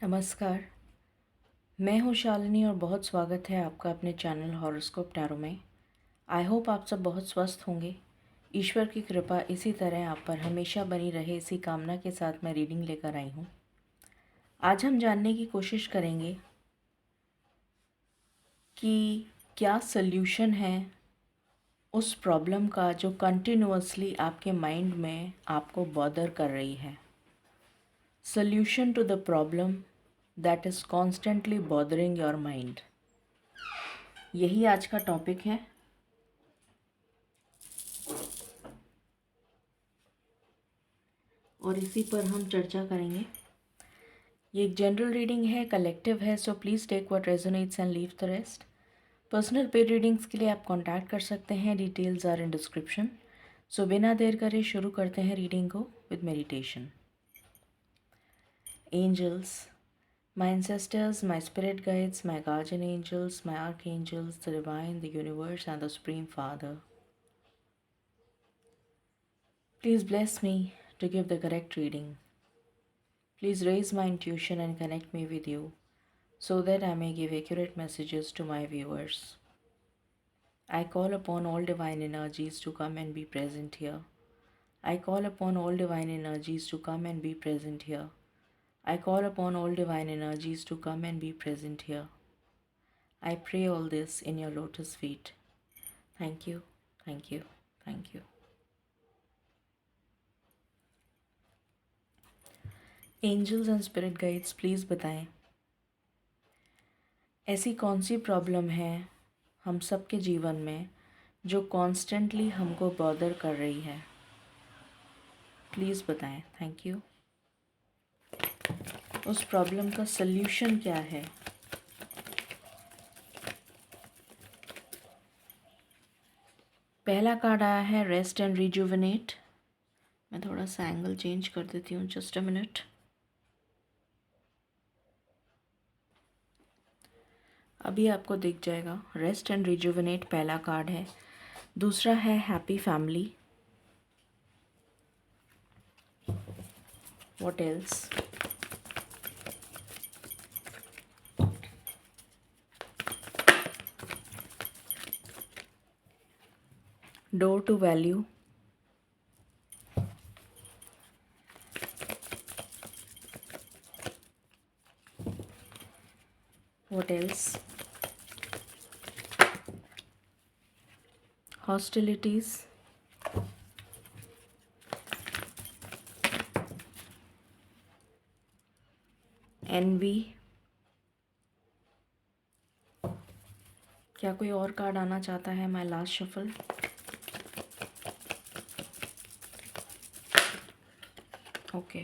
नमस्कार। मैं हूँ शालिनी और बहुत स्वागत है आपका अपने चैनल हॉरोस्कोप टैरो में। आई होप आप सब बहुत स्वस्थ होंगे। ईश्वर की कृपा इसी तरह आप पर हमेशा बनी रहे, इसी कामना के साथ मैं रीडिंग लेकर आई हूँ। आज हम जानने की कोशिश करेंगे कि क्या सल्यूशन है उस प्रॉब्लम का जो कंटिन्यूअसली आपके माइंड में आपको बॉदर कर रही है। Solution to the problem that is constantly bothering your mind, यही आज का टॉपिक है। और इसी पर हम चर्चा करेंगे। ये एक जनरल रीडिंग है, कलेक्टिव है, so please take what resonates and leave the rest. Personal paid readings के लिए आप कांटेक्ट कर सकते हैं, details are in description. So बिना देर करे शुरू करते हैं रीडिंग को with meditation. Angels, my ancestors, my spirit guides, my guardian angels, my archangels, the divine, the universe, and the Supreme Father. Please bless me to give the correct reading. Please raise my intuition and connect me with you so that I may give accurate messages to my viewers. I call upon all divine energies to come and be present here. I call upon all divine energies to come and be present here. I call upon all divine energies to come and be present here. I pray all this in your lotus feet. Thank you, thank you, thank you. Angels and spirit guides, please बताएं ऐसी कौन सी problem है हम सब के जीवन में जो कॉन्स्टेंटली हमको बॉदर कर रही है। प्लीज़ बताएं। Thank you. उस प्रॉब्लम का सल्यूशन क्या है। पहला कार्ड आया है रेस्ट एंड रिजुविनेट। मैं थोड़ा सा एंगल चेंज कर देती हूँ, जस्ट अ मिनट। अभी आपको दिख जाएगा। रेस्ट एंड रिजुविनेट पहला कार्ड है। दूसरा है happy family. What else. Door to value. What else. Hostilities. Envy. क्या कोई और कार्ड आना चाहता है my last shuffle. Okay.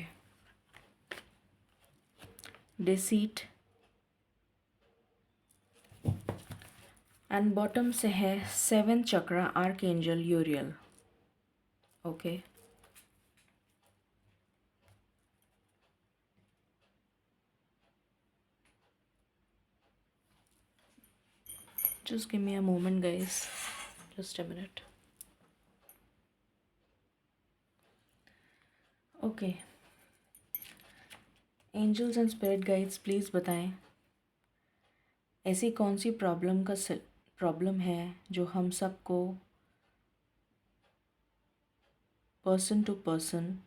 Deceit. And bottom से है 7th chakra archangel Uriel. Okay. Just give me a moment guys, just a minute. Okay. Angels and spirit guides, please बताएं ऐसी कौन सी प्रॉब्लम है जो हम सबको पर्सन टू पर्सन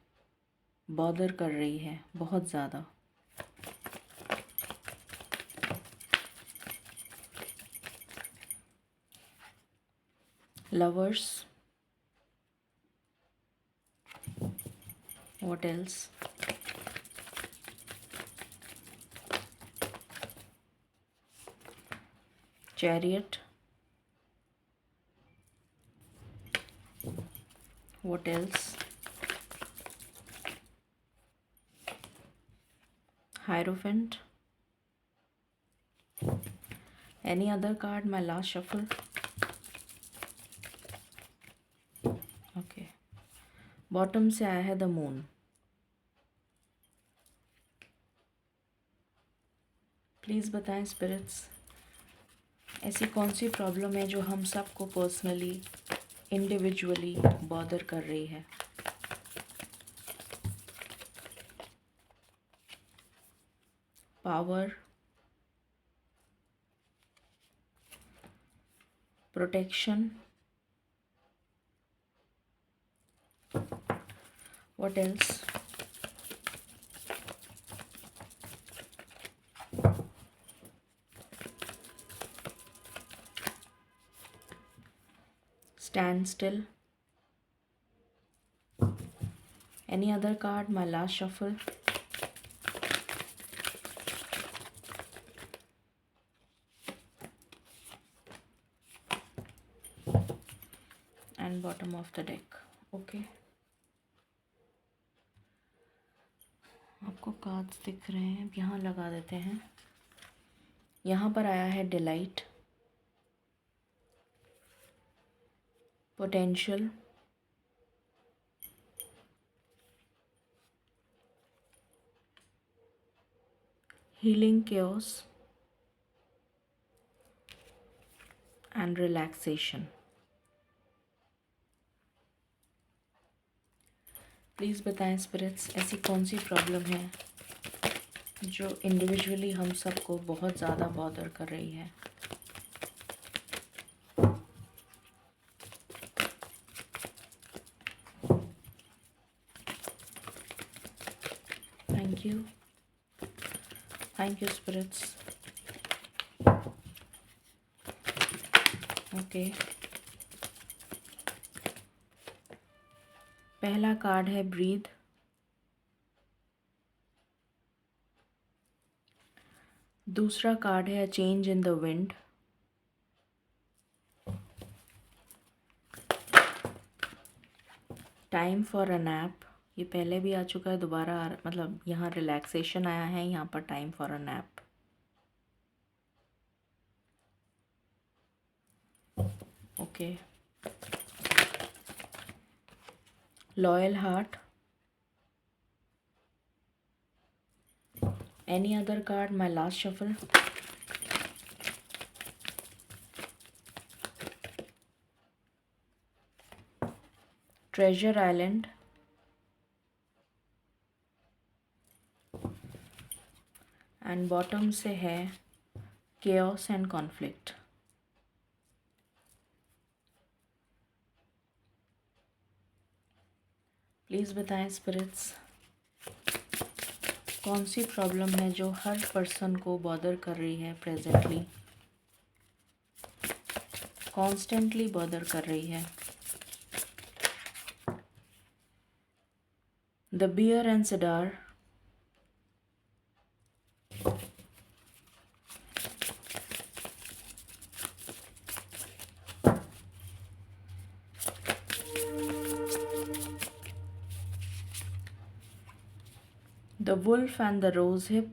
बॉदर कर रही है बहुत ज़्यादा। Lovers. What else. Chariot. What else. Hierophant. Any other card my last shuffle. Okay. Bottom से आया है द मून। प्लीज़ बताएं स्पिरिट्स ऐसी कौन सी प्रॉब्लम है जो हम सबको पर्सनली इंडिविजुअली बॉदर कर रही है। power, protection. What else? Stand still. Any other card? My last shuffle. And bottom of the deck. Okay. आपको कार्ड्स दिख रहे हैं, यहाँ लगा देते हैं। यहाँ पर आया है delight, potential, healing chaos and relaxation. Please बताएं स्पिरिट्स, ऐसी कौन सी प्रॉब्लम है जो इंडिविजुअली हम सबको बहुत ज़्यादा बॉदर कर रही है। Thank you spirits. ओके, पहला कार्ड है ब्रीथ। दूसरा कार्ड है change in the wind. Time for a nap, ये पहले भी आ चुका है, दोबारा मतलब यहाँ रिलैक्सेशन आया है, यहाँ पर time for a nap. Okay, loyal heart. Any other card? My last shuffle. Treasure island, and bottom से है केओस एंड कॉन्फ्लिक्ट। प्लीज़ बताएं स्पिरिट्स, कौन सी प्रॉब्लम है जो हर पर्सन को बॉदर कर रही है प्रेजेंटली, कॉन्स्टेंटली बॉदर कर रही है। The bear and cedar, the wolf and the rose hip.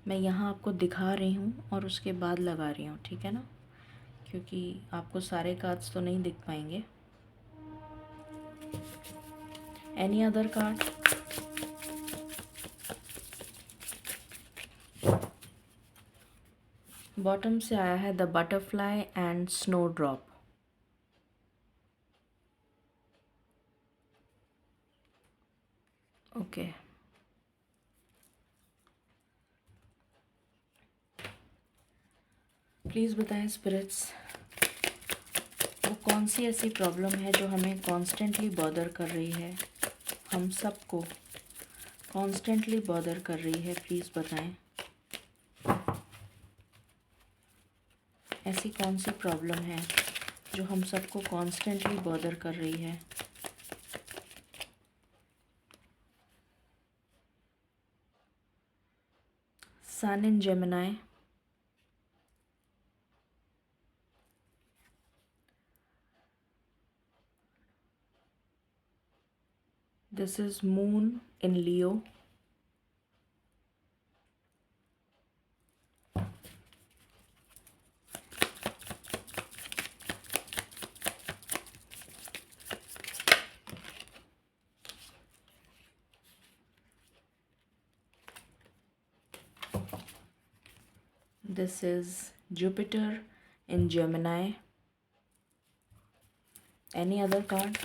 मैं यहाँ आपको दिखा रही हूँ और उसके बाद लगा रही हूँ, ठीक है ना, क्योंकि आपको सारे कार्ड्स तो नहीं दिख पाएंगे। Any other card? बॉटम से आया है the butterfly and snow drop. Okay, please बताएं स्पिरिट्स, वो कौन सी ऐसी प्रॉब्लम है जो हमें कॉन्स्टेंटली बॉदर कर रही है, हम सबको कॉन्स्टेंटली बॉदर कर रही है। प्लीज़ बताएं ऐसी कौन सी प्रॉब्लम है जो हम सबको कॉन्स्टेंटली बॉदर कर रही है। Sun in Gemini, this is moon in Leo, this is Jupiter in Gemini. Any other card?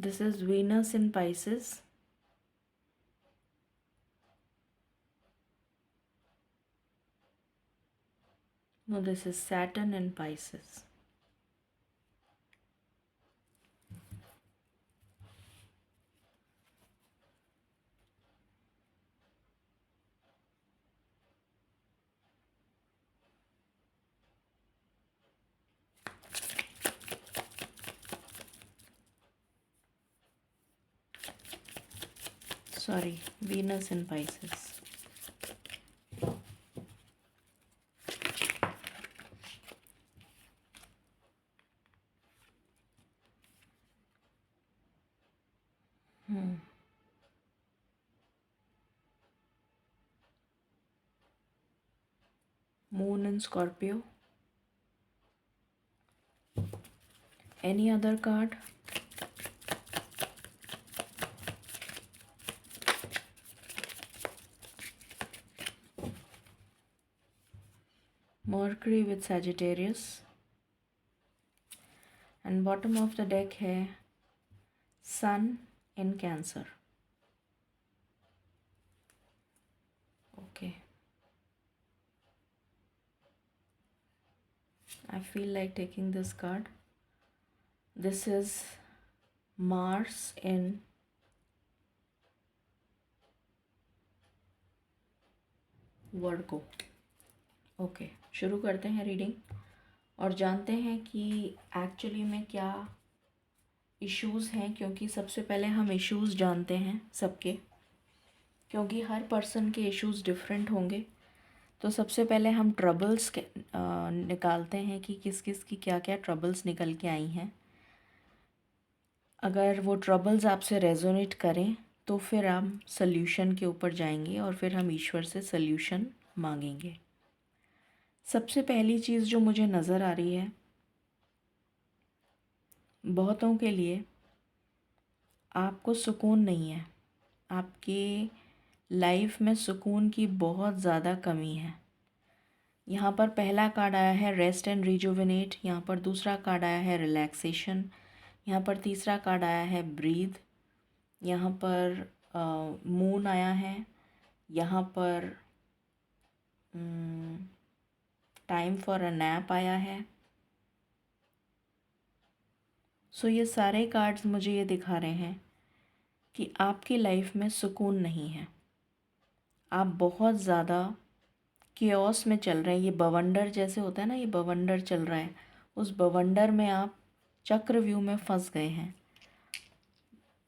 This is Venus in Pisces. No, this is Saturn in Pisces. Sorry, Venus in Pisces. Moon in Scorpio. Any other card? Mercury with Sagittarius. And bottom of the deck है Sun in Cancer. Okay. I feel like taking this card. This is Mars in Virgo. Okay, शुरू करते हैं reading और जानते हैं कि actually में क्या इश्यूज़ हैं, क्योंकि सबसे पहले हम इश्यूज़ जानते हैं सबके, क्योंकि हर पर्सन के इश्यूज़ डिफरेंट होंगे। तो सबसे पहले हम ट्रबल्स निकालते हैं कि किस किस की क्या क्या ट्रबल्स निकल के आई हैं। अगर वो ट्रबल्स आपसे रेजोनेट करें तो फिर हम सल्यूशन के ऊपर जाएंगे और फिर हम ईश्वर से सल्यूशन मांगेंगे। सबसे पहली चीज़ जो मुझे नज़र आ रही है, बहुतों के लिए आपको सुकून नहीं है, आपके लाइफ में सुकून की बहुत ज़्यादा कमी है। यहाँ पर पहला कार्ड आया है रेस्ट एंड रिजुविनेट, यहाँ पर दूसरा कार्ड आया है रिलैक्सेशन, यहाँ पर तीसरा कार्ड आया है ब्रीथ, यहाँ पर मून आया है, यहाँ पर टाइम फॉर अ नैप आया है। सो ये सारे कार्ड्स मुझे ये दिखा रहे हैं कि आपकी लाइफ में सुकून नहीं है, आप बहुत ज़्यादा केओस में चल रहे हैं। ये बवंडर जैसे होता है ना, ये बवंडर चल रहा है, उस बवंडर में आप चक्रव्यूह में फंस गए हैं।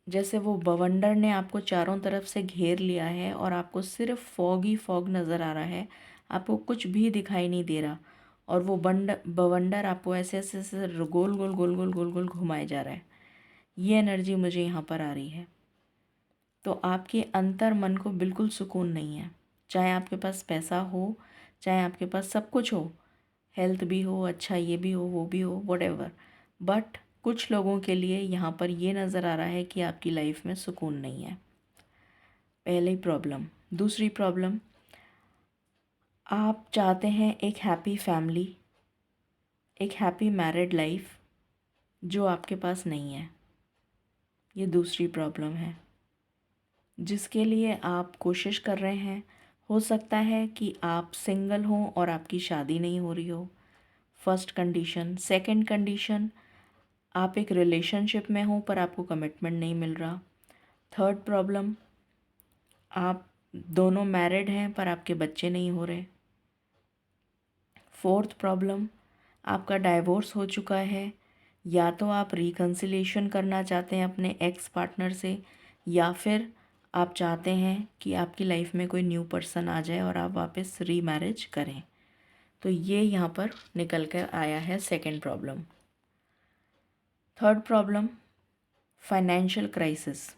जैसे वो बवंडर ने आपको चारों तरफ से घेर लिया है और आपको सिर्फ फॉग ही फॉग नज़र आ रहा है, आपको कुछ भी दिखाई नहीं दे रहा, और वो बवंडर आपको ऐसे ऐसे ऐसे गोल गोल गोल गोल गोल गोल घुमाए जा रहा है। ये एनर्जी मुझे यहाँ पर आ रही है। तो आपके अंतर मन को बिल्कुल सुकून नहीं है, चाहे आपके पास पैसा हो, चाहे आपके पास सब कुछ हो, हेल्थ भी हो, अच्छा ये भी हो, वो भी हो, व्हाटएवर, बट कुछ लोगों के लिए यहाँ पर ये नज़र आ रहा है कि आपकी लाइफ में सुकून नहीं है। पहली प्रॉब्लम। दूसरी प्रॉब्लम, आप चाहते हैं एक हैप्पी फैमिली, एक हैप्पी मैरिड लाइफ, जो आपके पास नहीं है। ये दूसरी प्रॉब्लम है जिसके लिए आप कोशिश कर रहे हैं। हो सकता है कि आप सिंगल हों और आपकी शादी नहीं हो रही हो, फर्स्ट कंडीशन। सेकंड कंडीशन, आप एक रिलेशनशिप में हो पर आपको कमिटमेंट नहीं मिल रहा। थर्ड प्रॉब्लम, आप दोनों मैरिड हैं पर आपके बच्चे नहीं हो रहे। फोर्थ प्रॉब्लम, आपका डाइवोर्स हो चुका है, या तो आप रिकन्सिलिएशन करना चाहते हैं अपने एक्स पार्टनर से, या फिर आप चाहते हैं कि आपकी लाइफ में कोई न्यू पर्सन आ जाए और आप वापस रीमैरिज करें। तो ये यहाँ पर निकल कर आया है second problem. Third problem, financial crisis.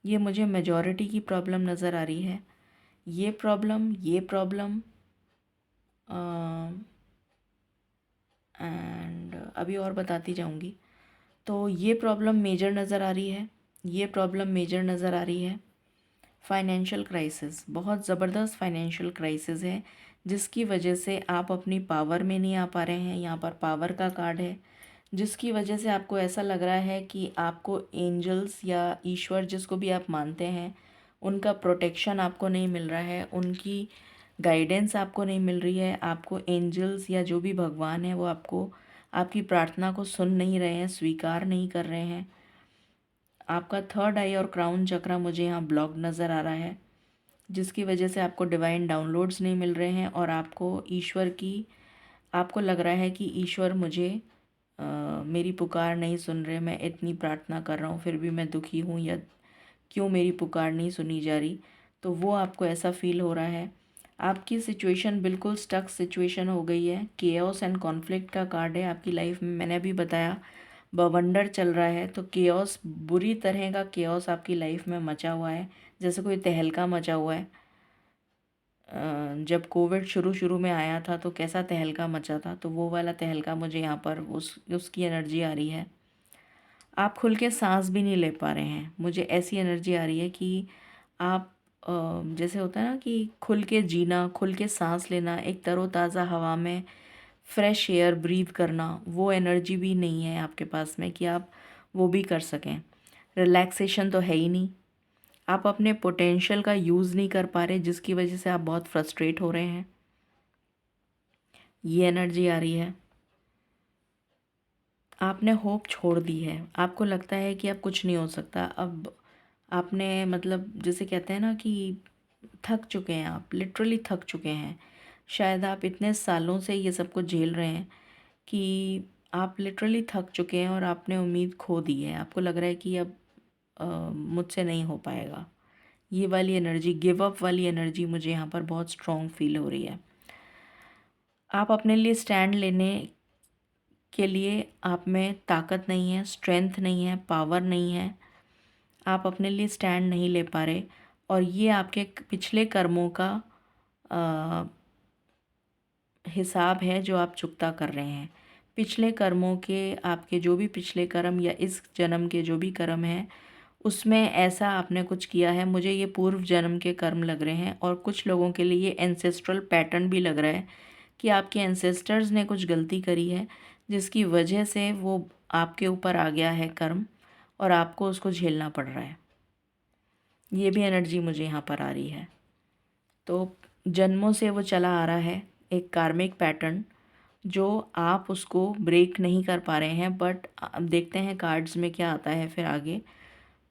ये मुझे मेजॉरिटी की प्रॉब्लम नज़र आ रही है। ये प्रॉब्लम एंड अभी और बताती जाऊंगी। तो ये प्रॉब्लम मेजर नज़र आ रही है, ये प्रॉब्लम मेजर नज़र आ रही है। फाइनेंशियल क्राइसिस, बहुत ज़बरदस्त फाइनेंशियल क्राइसिस है, जिसकी वजह से आप अपनी पावर में नहीं आ पा रहे हैं। यहाँ पर पावर का कार्ड है, जिसकी वजह से आपको ऐसा लग रहा है कि आपको एंजल्स या ईश्वर जिसको भी आप मानते हैं उनका प्रोटेक्शन आपको नहीं मिल रहा है, उनकी गाइडेंस आपको नहीं मिल रही है। आपको एंजल्स या जो भी भगवान है वो आपको आपकी प्रार्थना को सुन नहीं रहे हैं, स्वीकार नहीं कर रहे हैं। आपका थर्ड आई और क्राउन चक्रा मुझे यहाँ ब्लॉक नज़र आ रहा है, जिसकी वजह से आपको डिवाइन डाउनलोड्स नहीं मिल रहे हैं और आपको लग रहा है कि ईश्वर मुझे मेरी पुकार नहीं सुन रहे। मैं इतनी प्रार्थना कर रहा हूँ फिर भी मैं दुखी हूँ, या क्यों मेरी पुकार नहीं सुनी जा रही। तो वो आपको ऐसा फील हो रहा है। आपकी सिचुएशन बिल्कुल स्टक सिचुएशन हो गई है। केओस एंड कॉन्फ्लिक्ट का कार्ड है आपकी लाइफ में। मैंने अभी बताया बवंडर चल रहा है, तो केओस, बुरी तरह का केओस आपकी लाइफ में मचा हुआ है, जैसे कोई तहलका मचा हुआ है। जब कोविड शुरू शुरू में आया था तो कैसा तहलका मचा था, तो वो वाला तहलका मुझे यहाँ पर उसकी एनर्जी आ रही है। आप खुल के सांस भी नहीं ले पा रहे हैं। मुझे ऐसी एनर्जी आ रही है कि आप जैसे होता है ना कि खुल के जीना, खुल के सांस लेना, एक तरोताज़ा हवा में फ्रेश एयर ब्रीथ करना, वो एनर्जी भी नहीं है आपके पास में कि आप वो भी कर सकें। रिलैक्सेशन तो है ही नहीं। आप अपने पोटेंशियल का यूज़ नहीं कर पा रहे, जिसकी वजह से आप बहुत फ्रस्ट्रेट हो रहे हैं। ये एनर्जी आ रही है। आपने होप छोड़ दी है। आपको लगता है कि अब कुछ नहीं हो सकता। अब आपने मतलब जैसे कहते हैं ना कि थक चुके हैं, आप लिटरली थक चुके हैं। शायद आप इतने सालों से ये सब कुछ झेल रहे हैं कि आप लिटरली थक चुके हैं और आपने उम्मीद खो दी है। आपको लग रहा है कि अब मुझसे नहीं हो पाएगा। ये वाली एनर्जी, गिव अप वाली एनर्जी मुझे यहाँ पर बहुत स्ट्रॉन्ग फील हो रही है। आप अपने लिए स्टैंड लेने के लिए आप में ताकत नहीं है, स्ट्रेंथ नहीं है, पावर नहीं है। आप अपने लिए स्टैंड नहीं ले पा रहे और ये आपके पिछले कर्मों का हिसाब है जो आप चुकता कर रहे हैं। पिछले कर्मों के, आपके जो भी पिछले कर्म या इस जन्म के जो भी कर्म हैं उसमें ऐसा आपने कुछ किया है। मुझे ये पूर्व जन्म के कर्म लग रहे हैं और कुछ लोगों के लिए ये एंसेस्ट्रल पैटर्न भी लग रहा है कि आपके एंसेस्टर्स ने कुछ गलती करी है जिसकी वजह से वो आपके ऊपर आ गया है कर्म और आपको उसको झेलना पड़ रहा है। ये भी एनर्जी मुझे यहाँ पर आ रही है। तो जन्मों से वो चला आ रहा है एक कार्मिक पैटर्न, जो आप उसको ब्रेक नहीं कर पा रहे हैं। बट अब देखते हैं कार्ड्स में क्या आता है फिर आगे।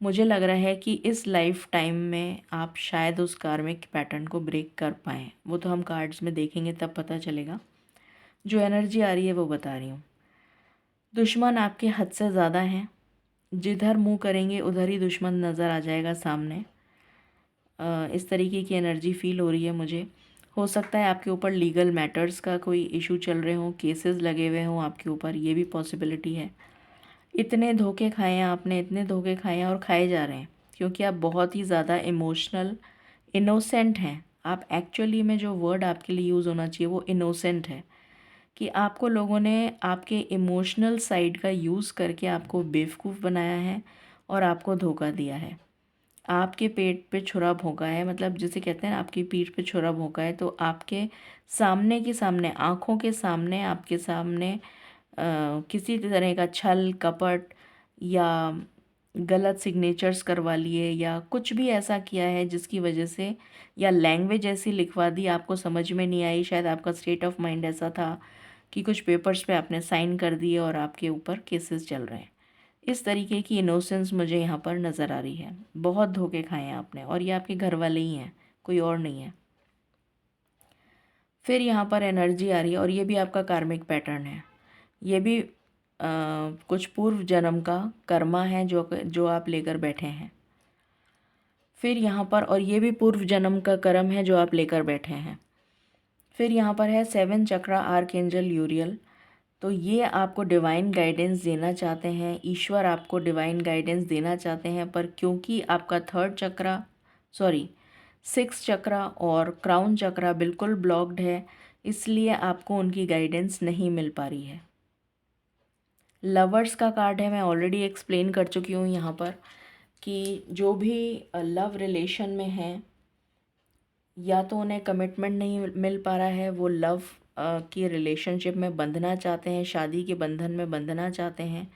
मुझे लग रहा है कि इस लाइफ टाइम में आप शायद उस कार्मिक पैटर्न को ब्रेक कर पाएँ। वो तो हम कार्ड्स में देखेंगे तब पता चलेगा। जो एनर्जी आ रही है वो बता रही हूँ। दुश्मन आपके हद से ज़्यादा हैं। जिधर मुंह करेंगे उधर ही दुश्मन नज़र आ जाएगा सामने। इस तरीके की एनर्जी फील हो रही है मुझे। हो सकता है आपके ऊपर लीगल मैटर्स का कोई इशू चल रहे हों, केसेस लगे हुए हों आपके ऊपर, ये भी पॉसिबिलिटी है। इतने धोखे खाए हैं आपने, इतने धोखे खाए हैं और खाए जा रहे हैं क्योंकि आप बहुत ही ज़्यादा इमोशनल, इनोसेंट हैं। आप एक्चुअली में जो वर्ड आपके लिए यूज़ होना चाहिए वो इनोसेंट है, कि आपको लोगों ने आपके इमोशनल साइड का यूज़ करके आपको बेवकूफ़ बनाया है और आपको धोखा दिया है। आपके पेट पे छुरा भोंका है, मतलब जिसे कहते हैं ना आपकी पीठ पे छुरा भोंका है, तो आपके सामने के सामने, आँखों के सामने, आपके सामने किसी तरह का छल कपट या गलत सिग्नेचर्स करवा लिए या कुछ भी ऐसा किया है जिसकी वजह से, या लैंग्वेज ऐसी लिखवा दी आपको समझ में नहीं आई। शायद आपका स्टेट ऑफ माइंड ऐसा था कि कुछ पेपर्स पे आपने साइन कर दिए और आपके ऊपर केसेस चल रहे हैं। इस तरीके की इनोसेंस मुझे यहाँ पर नज़र आ रही है। बहुत धोखे खाए हैं आपने और ये आपके घर वाले ही हैं, कोई और नहीं है। फिर यहाँ पर एनर्जी आ रही है और ये भी आपका कार्मिक पैटर्न है। ये भी कुछ पूर्व जन्म का कर्मा है जो आप लेकर बैठे हैं। फिर यहाँ पर, और ये भी पूर्व जन्म का कर्म है जो आप लेकर बैठे हैं। फिर यहाँ पर है 7 चक्रा आर्कएंजल यूरियल। तो ये आपको डिवाइन गाइडेंस देना चाहते हैं, ईश्वर आपको डिवाइन गाइडेंस देना चाहते हैं, पर क्योंकि आपका सिक्स चक्रा और क्राउन चक्रा बिल्कुल ब्लॉक्ड है, इसलिए आपको उनकी गाइडेंस नहीं मिल पा रही है। लवर्स का कार्ड है, मैं ऑलरेडी एक्सप्लेन कर चुकी हूँ यहाँ पर कि जो भी लव रिलेशन में हैं, या तो उन्हें कमिटमेंट नहीं मिल पा रहा है, वो लव की रिलेशनशिप में बंधना चाहते हैं, शादी के बंधन में बंधना चाहते हैं,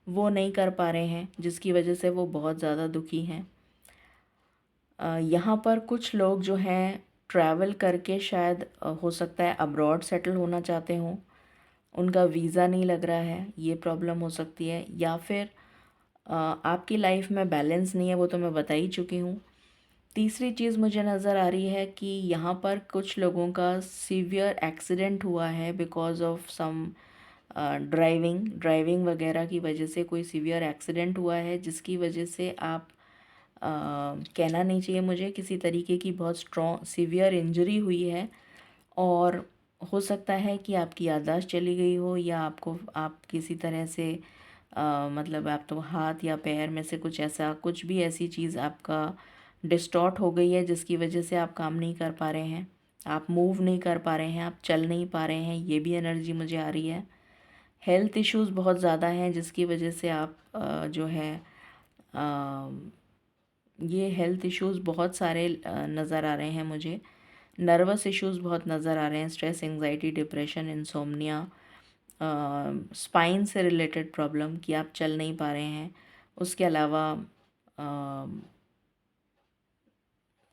वो नहीं कर पा रहे हैं, जिसकी वजह से वो बहुत ज़्यादा दुखी हैं। यहाँ पर कुछ लोग जो हैं ट्रैवल करके शायद हो सकता है अब्रॉड सेटल होना चाहते हों, उनका वीज़ा नहीं लग रहा है, ये प्रॉब्लम हो सकती है। या फिर आपकी लाइफ में बैलेंस नहीं है, वो तो मैं बता ही चुकी हूँ। तीसरी चीज़ मुझे नज़र आ रही है कि यहाँ पर कुछ लोगों का सीवियर एक्सीडेंट हुआ है बिकॉज़ ऑफ सम ड्राइविंग वगैरह की वजह से कोई सीवियर एक्सीडेंट हुआ है, जिसकी वजह से आप कहना नहीं चाहिए मुझे, किसी तरीके की बहुत स्ट्रॉन्ग सीवियर इंजरी हुई है। और हो सकता है कि आपकी याददाश्त चली गई हो, या आप किसी तरह से मतलब आप तो हाथ या पैर में से कुछ भी ऐसी चीज़ आपका डिस्टॉर्ट हो गई है, जिसकी वजह से आप काम नहीं कर पा रहे हैं, आप मूव नहीं कर पा रहे हैं, आप चल नहीं पा रहे हैं, ये भी एनर्जी मुझे आ रही है। हेल्थ इश्यूज़ बहुत ज़्यादा हैं, जिसकी वजह से आप जो है ये हेल्थ इश्यूज़ बहुत सारे नज़र आ रहे हैं मुझे। नर्वस इश्यूज़ बहुत नज़र आ रहे हैं, stress, anxiety, depression, insomnia, spine से रिलेटेड प्रॉब्लम कि आप चल नहीं पा रहे हैं। उसके अलावा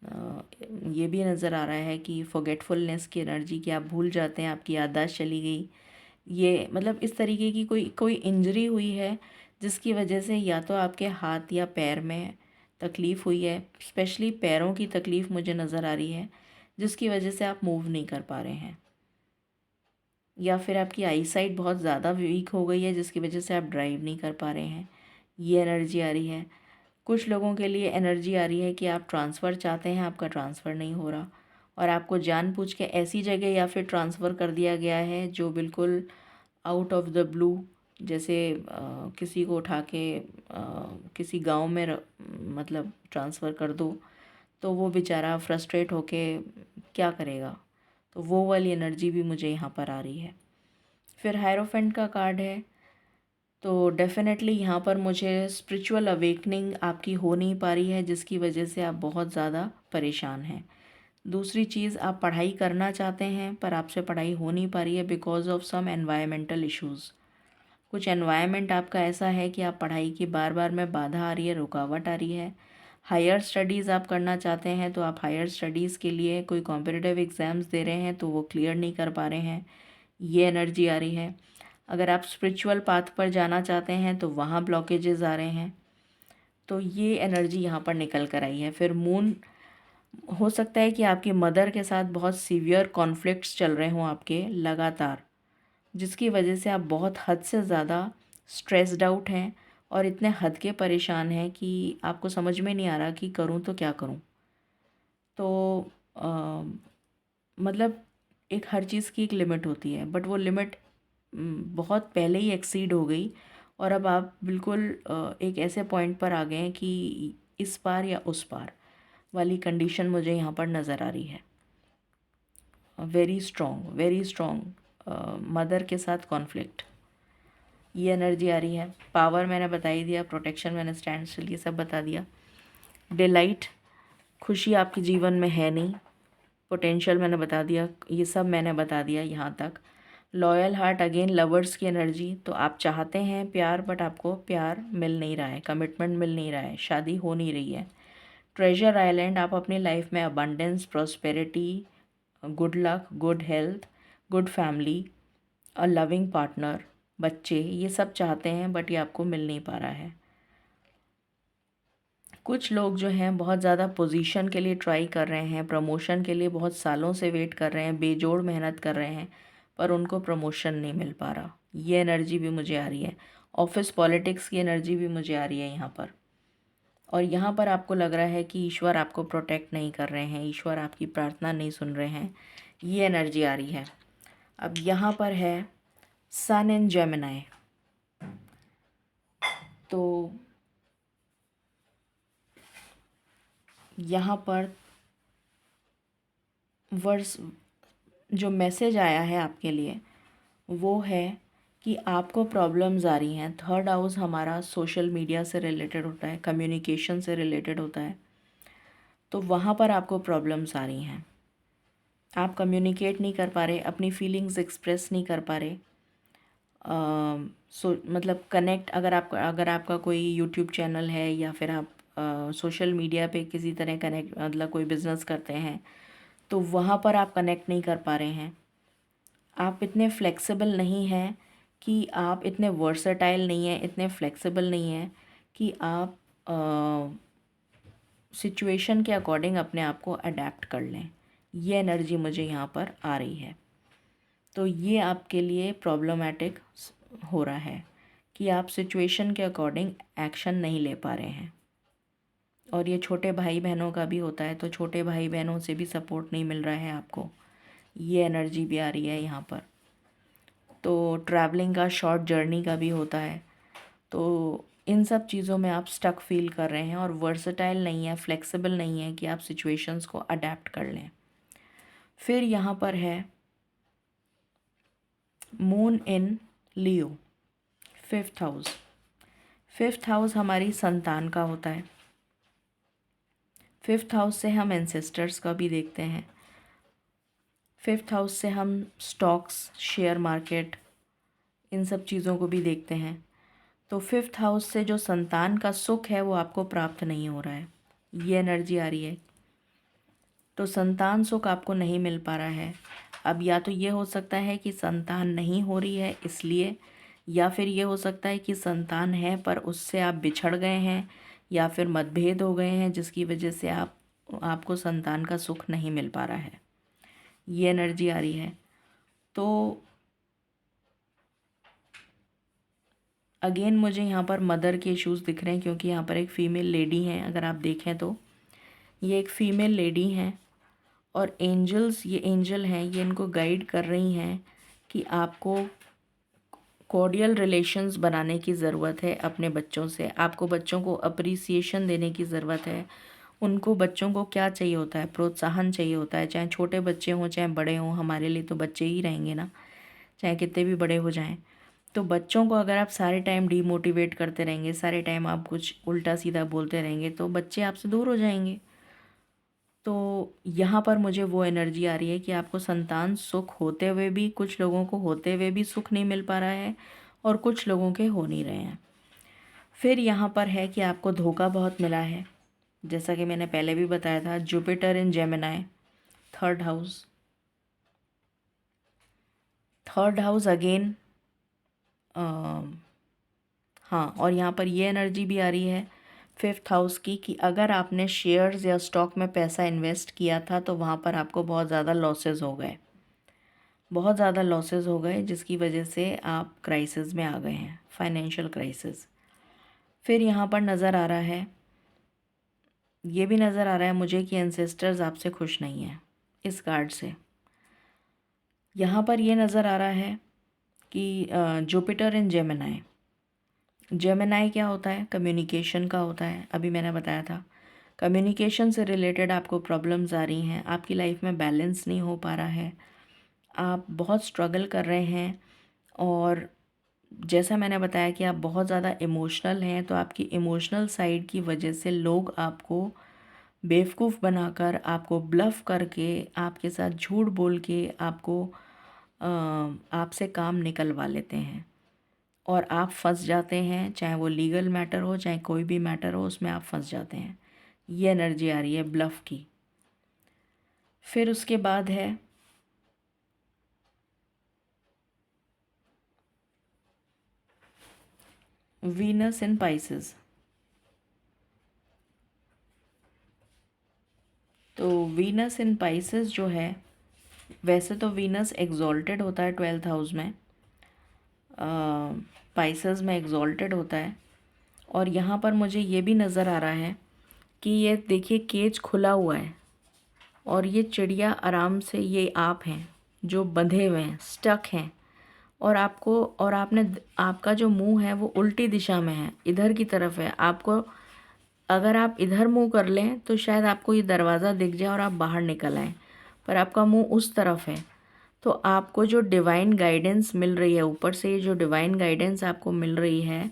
ये भी नज़र आ रहा है कि फॉरगेटफुलनेस की एनर्जी, कि आप भूल जाते हैं, आपकी याददाश्त चली गई। ये मतलब इस तरीके की कोई इंजरी हुई है, जिसकी वजह से या तो आपके हाथ या पैर में तकलीफ़ हुई है, स्पेशली पैरों की तकलीफ़ मुझे नज़र आ रही है, जिसकी वजह से आप मूव नहीं कर पा रहे हैं। या फिर आपकी आई साइट बहुत ज़्यादा वीक हो गई है, जिसकी वजह से आप ड्राइव नहीं कर पा रहे हैं, ये एनर्जी आ रही है। कुछ लोगों के लिए एनर्जी आ रही है कि आप ट्रांसफ़र चाहते हैं, आपका ट्रांसफ़र नहीं हो रहा, और आपको जानबूझ के ऐसी जगह या फिर ट्रांसफ़र कर दिया गया है जो बिल्कुल आउट ऑफ द ब्लू, जैसे किसी को उठा के किसी गांव में मतलब ट्रांसफ़र कर दो, तो वो बेचारा फ्रस्ट्रेट होके क्या करेगा। तो वो वाली एनर्जी भी मुझे यहाँ पर आ रही है। फिर हायरोफेंट का कार्ड है, तो डेफ़िनेटली यहाँ पर मुझे स्पिरिचुअल अवेकनिंग आपकी हो नहीं पा रही है, जिसकी वजह से आप बहुत ज़्यादा परेशान हैं। दूसरी चीज़, आप पढ़ाई करना चाहते हैं पर आपसे पढ़ाई हो नहीं पा रही है because of some environmental issues. कुछ एनवायरनमेंट आपका ऐसा है कि आप पढ़ाई की बार बार में बाधा आ रही है, रुकावट आ रही है। हायर स्टडीज़ आप करना चाहते हैं, तो आप हायर स्टडीज़ के लिए कोई कॉम्पिटिटिव एग्ज़ाम्स दे रहे हैं, तो वो क्लियर नहीं कर पा रहे हैं, ये एनर्जी आ रही है। अगर आप स्पिरिचुअल पाथ पर जाना चाहते हैं, तो वहाँ ब्लॉकेजेस आ रहे हैं, तो ये एनर्जी यहाँ पर निकल कर आई है। फिर मून, हो सकता है कि आपकी मदर के साथ बहुत सीवियर कॉन्फ्लिक्ट्स चल रहे हों आपके लगातार, जिसकी वजह से आप बहुत हद से ज़्यादा स्ट्रेस्ड आउट हैं, और इतने हद के परेशान हैं कि आपको समझ में नहीं आ रहा कि करूं तो क्या करूं। तो मतलब एक हर चीज़ की एक लिमिट होती है, बट वो लिमिट बहुत पहले ही एक्सीड हो गई, और अब आप बिल्कुल एक ऐसे पॉइंट पर आ गए हैं कि इस पार या उस पार वाली कंडीशन मुझे यहाँ पर नज़र आ रही है। वेरी स्ट्रॉन्ग मदर के साथ कॉन्फ्लिक्ट, ये एनर्जी आ रही है। पावर मैंने बता ही दिया, प्रोटेक्शन मैंने स्टैंड स्टिल ये सब बता दिया। डिलाइट, खुशी आपके जीवन में है नहीं, पोटेंशियल मैंने बता दिया, ये सब मैंने बता दिया यहाँ तक। लॉयल हार्ट, अगेन लवर्स की एनर्जी, तो आप चाहते हैं प्यार, बट आपको प्यार मिल नहीं रहा है, कमिटमेंट मिल नहीं रहा है, शादी हो नहीं रही है। ट्रेजर आइलैंड, आप अपनी लाइफ में abundance, prosperity, good luck, good health, good family, a loving partner, बच्चे, ये सब चाहते हैं, बट ये आपको मिल नहीं पा रहा है। कुछ लोग जो हैं बहुत ज़्यादा पोजीशन के लिए ट्राई कर रहे हैं, प्रमोशन के लिए बहुत सालों से वेट कर रहे हैं, बेजोड़ मेहनत कर रहे हैं, पर उनको प्रमोशन नहीं मिल पा रहा, ये एनर्जी भी मुझे आ रही है। ऑफिस पॉलिटिक्स की एनर्जी भी मुझे आ रही है यहाँ पर। और यहाँ पर आपको लग रहा है कि ईश्वर आपको प्रोटेक्ट नहीं कर रहे हैं, ईश्वर आपकी प्रार्थना नहीं सुन रहे हैं, ये एनर्जी आ रही है। अब यहाँ पर है सन इन जेमिनी, तो यहाँ पर वर्स जो मैसेज आया है आपके लिए वो है कि आपको प्रॉब्लम्स आ रही हैं। थर्ड हाउस हमारा सोशल मीडिया से रिलेटेड होता है, कम्युनिकेशन से रिलेटेड होता है, तो वहाँ पर आपको प्रॉब्लम्स आ रही हैं। आप कम्युनिकेट नहीं कर पा रहे, अपनी फीलिंग्स एक्सप्रेस नहीं कर पा रहे। मतलब कनेक्ट, अगर आपका कोई यूट्यूब चैनल है या फिर आप सोशल मीडिया पे किसी तरह कनेक्ट, मतलब कोई बिज़नेस करते हैं, तो वहाँ पर आप कनेक्ट नहीं कर पा रहे हैं। आप इतने फ्लेक्सिबल नहीं हैं कि आप इतने वर्सटाइल नहीं हैं, इतने फ्लेक्सिबल नहीं हैं कि आप सिचुएशन के अकॉर्डिंग अपने आप को अडेप्ट कर लें। ये एनर्जी मुझे यहाँ पर आ रही है। तो ये आपके लिए प्रॉब्लमेटिक हो रहा है कि आप सिचुएशन के अकॉर्डिंग एक्शन नहीं ले पा रहे हैं। और ये छोटे भाई बहनों का भी होता है, तो छोटे भाई बहनों से भी सपोर्ट नहीं मिल रहा है आपको, ये एनर्जी भी आ रही है यहाँ पर। तो ट्रैवलिंग का, शॉर्ट जर्नी का भी होता है। तो इन सब चीज़ों में आप स्टक फील कर रहे हैं और वर्सटाइल नहीं है, फ्लेक्सिबल नहीं है कि आप सिचुएशंस को अडेप्ट कर लें। फिर यहाँ पर है moon in Leo, 5th house. 5th house हमारी संतान का होता है। 5th हाउस से हम एंसेस्टर्स का भी देखते हैं। 5th हाउस से हम स्टॉक्स, शेयर मार्केट, इन सब चीज़ों को भी देखते हैं। तो 5th हाउस से जो संतान का सुख है वो आपको प्राप्त नहीं हो रहा है, ये एनर्जी आ रही है। तो संतान सुख आपको नहीं मिल पा रहा है। अब या तो ये हो सकता है कि संतान नहीं हो रही है इसलिए, या फिर ये हो सकता है कि संतान है पर उससे आप बिछड़ गए हैं या फिर मतभेद हो गए हैं, जिसकी वजह से आपको संतान का सुख नहीं मिल पा रहा है, ये एनर्जी आ रही है। तो अगेन मुझे यहाँ पर मदर के इश्यूज़ दिख रहे हैं, क्योंकि यहाँ पर एक फ़ीमेल लेडी हैं। अगर आप देखें तो ये एक फ़ीमेल लेडी हैं और एंजल्स, ये एंजल हैं, ये इनको गाइड कर रही हैं कि आपको कॉर्डियल रिलेशंस बनाने की ज़रूरत है अपने बच्चों से। आपको बच्चों को अप्रिसिएशन देने की ज़रूरत है। उनको, बच्चों को क्या चाहिए होता है? प्रोत्साहन चाहिए होता है। चाहे छोटे बच्चे हों चाहे बड़े हों, हमारे लिए तो बच्चे ही रहेंगे ना, चाहे कितने भी बड़े हो जाएं। तो बच्चों को अगर आप सारे टाइम डीमोटिवेट करते रहेंगे, सारे टाइम आप कुछ उल्टा सीधा बोलते रहेंगे, तो बच्चे आपसे दूर हो जाएंगे। तो यहाँ पर मुझे वो एनर्जी आ रही है कि आपको संतान सुख होते हुए भी, कुछ लोगों को होते हुए भी सुख नहीं मिल पा रहा है और कुछ लोगों के हो नहीं रहे हैं। फिर यहाँ पर है कि आपको धोखा बहुत मिला है, जैसा कि मैंने पहले भी बताया था। Jupiter in Gemini, 3rd house. 3rd house again, हाँ, और यहाँ पर ये एनर्जी भी आ रही है 5th हाउस की कि अगर आपने शेयर्स या स्टॉक में पैसा इन्वेस्ट किया था तो वहाँ पर आपको बहुत ज़्यादा लॉसेस हो गए, बहुत ज़्यादा लॉसेस हो गए, जिसकी वजह से आप क्राइसिस में आ गए हैं, फाइनेंशियल क्राइसिस। फिर यहाँ पर नज़र आ रहा है, ये भी नज़र आ रहा है मुझे कि एंसेस्टर्स आपसे खुश नहीं हैं इस कार्ड से। यहाँ पर ये नज़र आ रहा है कि जुपिटर इन जेमिनाई, जेमिनाई क्या होता है? कम्युनिकेशन का होता है। अभी मैंने बताया था, कम्युनिकेशन से रिलेटेड आपको प्रॉब्लम्स आ रही हैं, आपकी लाइफ में बैलेंस नहीं हो पा रहा है, आप बहुत स्ट्रगल कर रहे हैं। और जैसा मैंने बताया कि आप बहुत ज़्यादा इमोशनल हैं, तो आपकी इमोशनल साइड की वजह से लोग आपको बेवकूफ़ बनाकर, आपको ब्लफ करके, आपके साथ झूठ बोल के आपसे काम निकलवा लेते हैं और आप फंस जाते हैं। चाहे वो लीगल मैटर हो, चाहे कोई भी मैटर हो, उसमें आप फंस जाते हैं। ये एनर्जी आ रही है ब्लफ की। फिर उसके बाद है वीनस इन पाइसेस। तो वीनस इन पाइसेस जो है, वैसे तो वीनस एग्जॉल्टेड होता है 12th हाउस में, पाइसेस में एग्जॉल्टेड होता है। और यहाँ पर मुझे ये भी नज़र आ रहा है कि ये देखिए केज खुला हुआ है और ये चिड़िया आराम से, ये आप हैं जो बंधे हुए हैं, स्टक हैं। और आपका जो मुंह है वो उल्टी दिशा में है, इधर की तरफ है। आपको, अगर आप इधर मुंह कर लें तो शायद आपको ये दरवाज़ा दिख जाए और आप बाहर निकल आएँ, पर आपका मुंह उस तरफ है। तो आपको जो डिवाइन गाइडेंस मिल रही है ऊपर से, ये जो डिवाइन गाइडेंस आपको मिल रही है,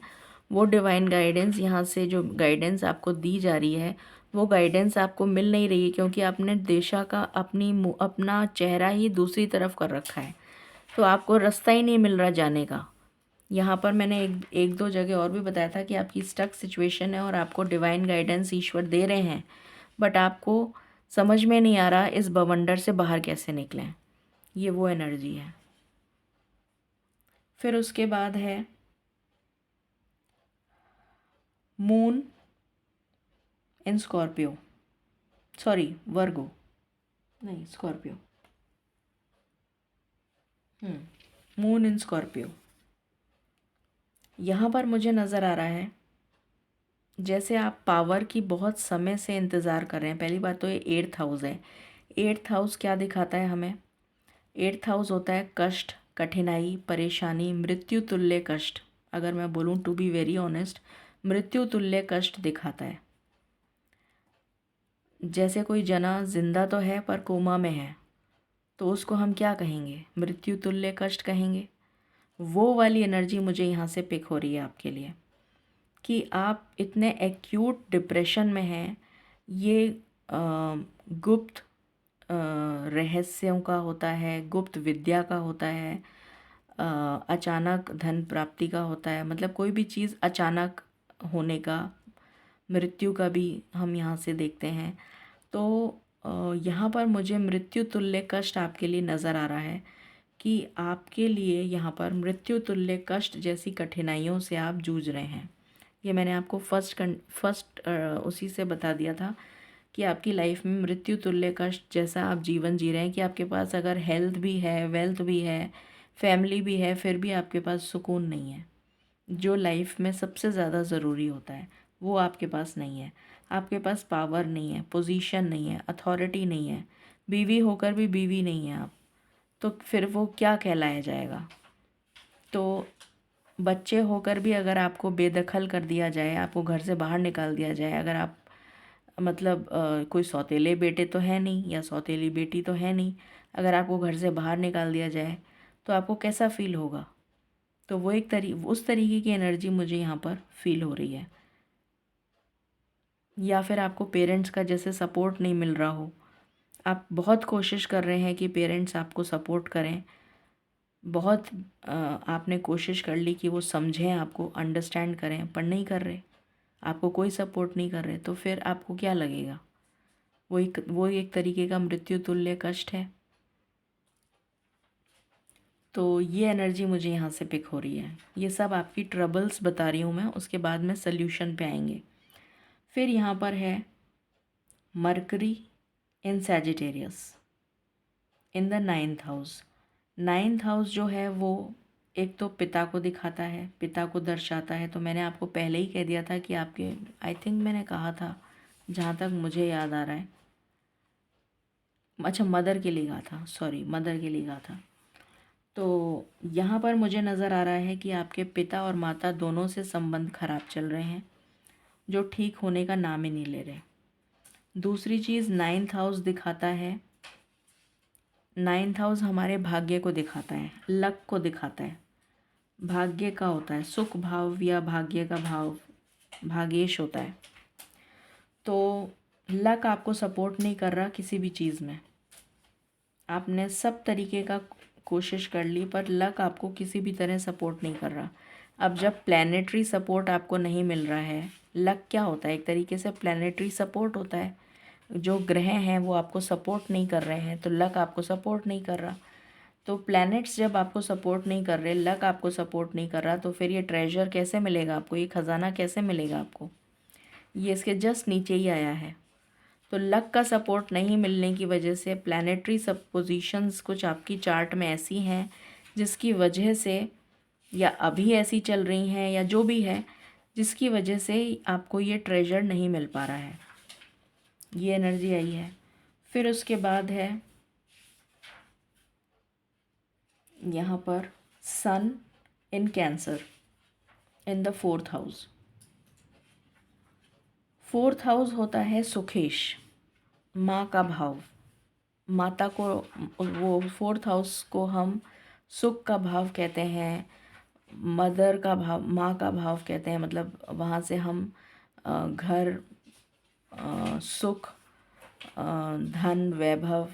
वो डिवाइन गाइडेंस, यहाँ से जो गाइडेंस आपको दी जा रही है वो गाइडेंस आपको मिल नहीं रही है क्योंकि आपने दिशा का अपना चेहरा ही दूसरी तरफ कर रखा है, तो आपको रास्ता ही नहीं मिल रहा जाने का। यहाँ पर मैंने एक दो जगह और भी बताया था कि आपकी स्टक सिचुएशन है और आपको डिवाइन गाइडेंस ईश्वर दे रहे हैं, बट आपको समझ में नहीं आ रहा इस बवंडर से बाहर कैसे निकलें। ये वो एनर्जी है। फिर उसके बाद है मून इन स्कॉर्पियो, सॉरी वर्गो, नहीं स्कॉर्पियो, मून इन स्कॉर्पियो। यहाँ पर मुझे नज़र आ रहा है जैसे आप पावर की बहुत समय से इंतज़ार कर रहे हैं। पहली बात तो ये 8th हाउस है। 8th हाउस क्या दिखाता है हमें? 8th हाउस होता है कष्ट, कठिनाई, परेशानी, मृत्यु तुल्य कष्ट। अगर मैं बोलूँ टू बी वेरी ऑनेस्ट, मृत्यु तुल्य कष्ट दिखाता है। जैसे कोई जना जिंदा तो है पर कोमा में है, तो उसको हम क्या कहेंगे? मृत्यु तुल्य कष्ट कहेंगे। वो वाली एनर्जी मुझे यहाँ से पिक हो रही है आपके लिए कि आप इतने एक्यूट डिप्रेशन में हैं। ये गुप्त रहस्यों का होता है, गुप्त विद्या का होता है, अचानक धन प्राप्ति का होता है, मतलब कोई भी चीज़ अचानक होने का, मृत्यु का भी हम यहाँ से देखते हैं। तो यहाँ पर मुझे मृत्यु तुल्य कष्ट आपके लिए नज़र आ रहा है कि आपके लिए यहाँ पर मृत्यु तुल्य कष्ट जैसी कठिनाइयों से आप जूझ रहे हैं। ये मैंने आपको फर्स्ट उसी से बता दिया था कि आपकी लाइफ में मृत्यु तुल्य कष्ट जैसा आप जीवन जी रहे हैं कि आपके पास अगर हेल्थ भी है, वेल्थ भी है, फैमिली भी है, फिर भी आपके पास सुकून नहीं है। जो लाइफ में सबसे ज़्यादा ज़रूरी होता है वो आपके पास नहीं है। आपके पास पावर नहीं है, पोजीशन नहीं है, अथॉरिटी नहीं है, बीवी होकर भी बीवी नहीं है आप, तो फिर वो क्या कहलाया जाएगा? तो बच्चे होकर भी अगर आपको बेदखल कर दिया जाए, आपको घर से बाहर निकाल दिया जाए, अगर आप मतलब कोई सौतेले बेटे तो है नहीं या सौतेली बेटी तो है नहीं, अगर आपको घर से बाहर निकाल दिया जाए तो आपको कैसा फील होगा? तो वो उस तरीके की एनर्जी मुझे यहाँ पर फील हो रही है। या फिर आपको पेरेंट्स का जैसे सपोर्ट नहीं मिल रहा हो, आप बहुत कोशिश कर रहे हैं कि पेरेंट्स आपको सपोर्ट करें, बहुत आपने कोशिश कर ली कि वो समझें, आपको अंडरस्टैंड करें, पर नहीं कर रहे, आपको कोई सपोर्ट नहीं कर रहे, तो फिर आपको क्या लगेगा? वो एक तरीके का मृत्यु तुल्य कष्ट है। तो ये एनर्जी मुझे यहाँ से पिक हो रही है। ये सब आपकी ट्रबल्स बता रही हूँ मैं, उसके बाद में सल्यूशन पे आएंगे। फिर यहाँ पर है mercury in Sagittarius in the 9th house. 9th house जो है वो एक तो पिता को दिखाता है, पिता को दर्शाता है। तो मैंने आपको पहले ही कह दिया था कि आपके, आई थिंक मैंने कहा था, जहाँ तक मुझे याद आ रहा है, अच्छा मदर के लिए कहा था, सॉरी मदर के लिए कहा था। तो यहाँ पर मुझे नज़र आ रहा है कि आपके पिता और माता दोनों से संबंध खराब चल रहे हैं, जो ठीक होने का नाम ही नहीं ले रहे। दूसरी चीज़ 9th हाउस दिखाता है, 9th हाउस हमारे भाग्य को दिखाता है, लक को दिखाता है। भाग्य का होता है सुख भाव या भाग्य का भाव, भाग्येश होता है। तो लक आपको सपोर्ट नहीं कर रहा किसी भी चीज़ में। आपने सब तरीके का कोशिश कर ली पर लक आपको किसी भी तरह सपोर्ट नहीं कर रहा। अब जब प्लैनेटरी सपोर्ट आपको नहीं मिल रहा है, लक क्या होता है? एक तरीके से प्लैनेटरी सपोर्ट होता है। जो ग्रह हैं वो आपको सपोर्ट नहीं कर रहे हैं, तो लक आपको सपोर्ट नहीं कर रहा। तो प्लैनेट्स जब आपको सपोर्ट नहीं कर रहे, लक आपको सपोर्ट नहीं कर रहा, तो फिर ये ट्रेजर कैसे मिलेगा आपको? ये खजाना कैसे मिलेगा आपको? ये इसके जस्ट नीचे ही आया है। तो लक का सपोर्ट नहीं मिलने की वजह से प्लैनेटरी सब पोजिशंस कुछ आपकी चार्ट में ऐसी हैं जिसकी वजह से, या अभी ऐसी चल रही हैं या जो भी है, जिसकी वजह से आपको ये ट्रेजर नहीं मिल पा रहा है। ये एनर्जी आई है। फिर उसके बाद है यहाँ पर sun in Cancer in the 4th house. 4th house होता है सुखेश, माँ का भाव, माता को, वो 4th हाउस को हम सुख का भाव कहते हैं, मदर का भाव, माँ का भाव कहते हैं। मतलब वहाँ से हम घर सुख, धन, वैभव,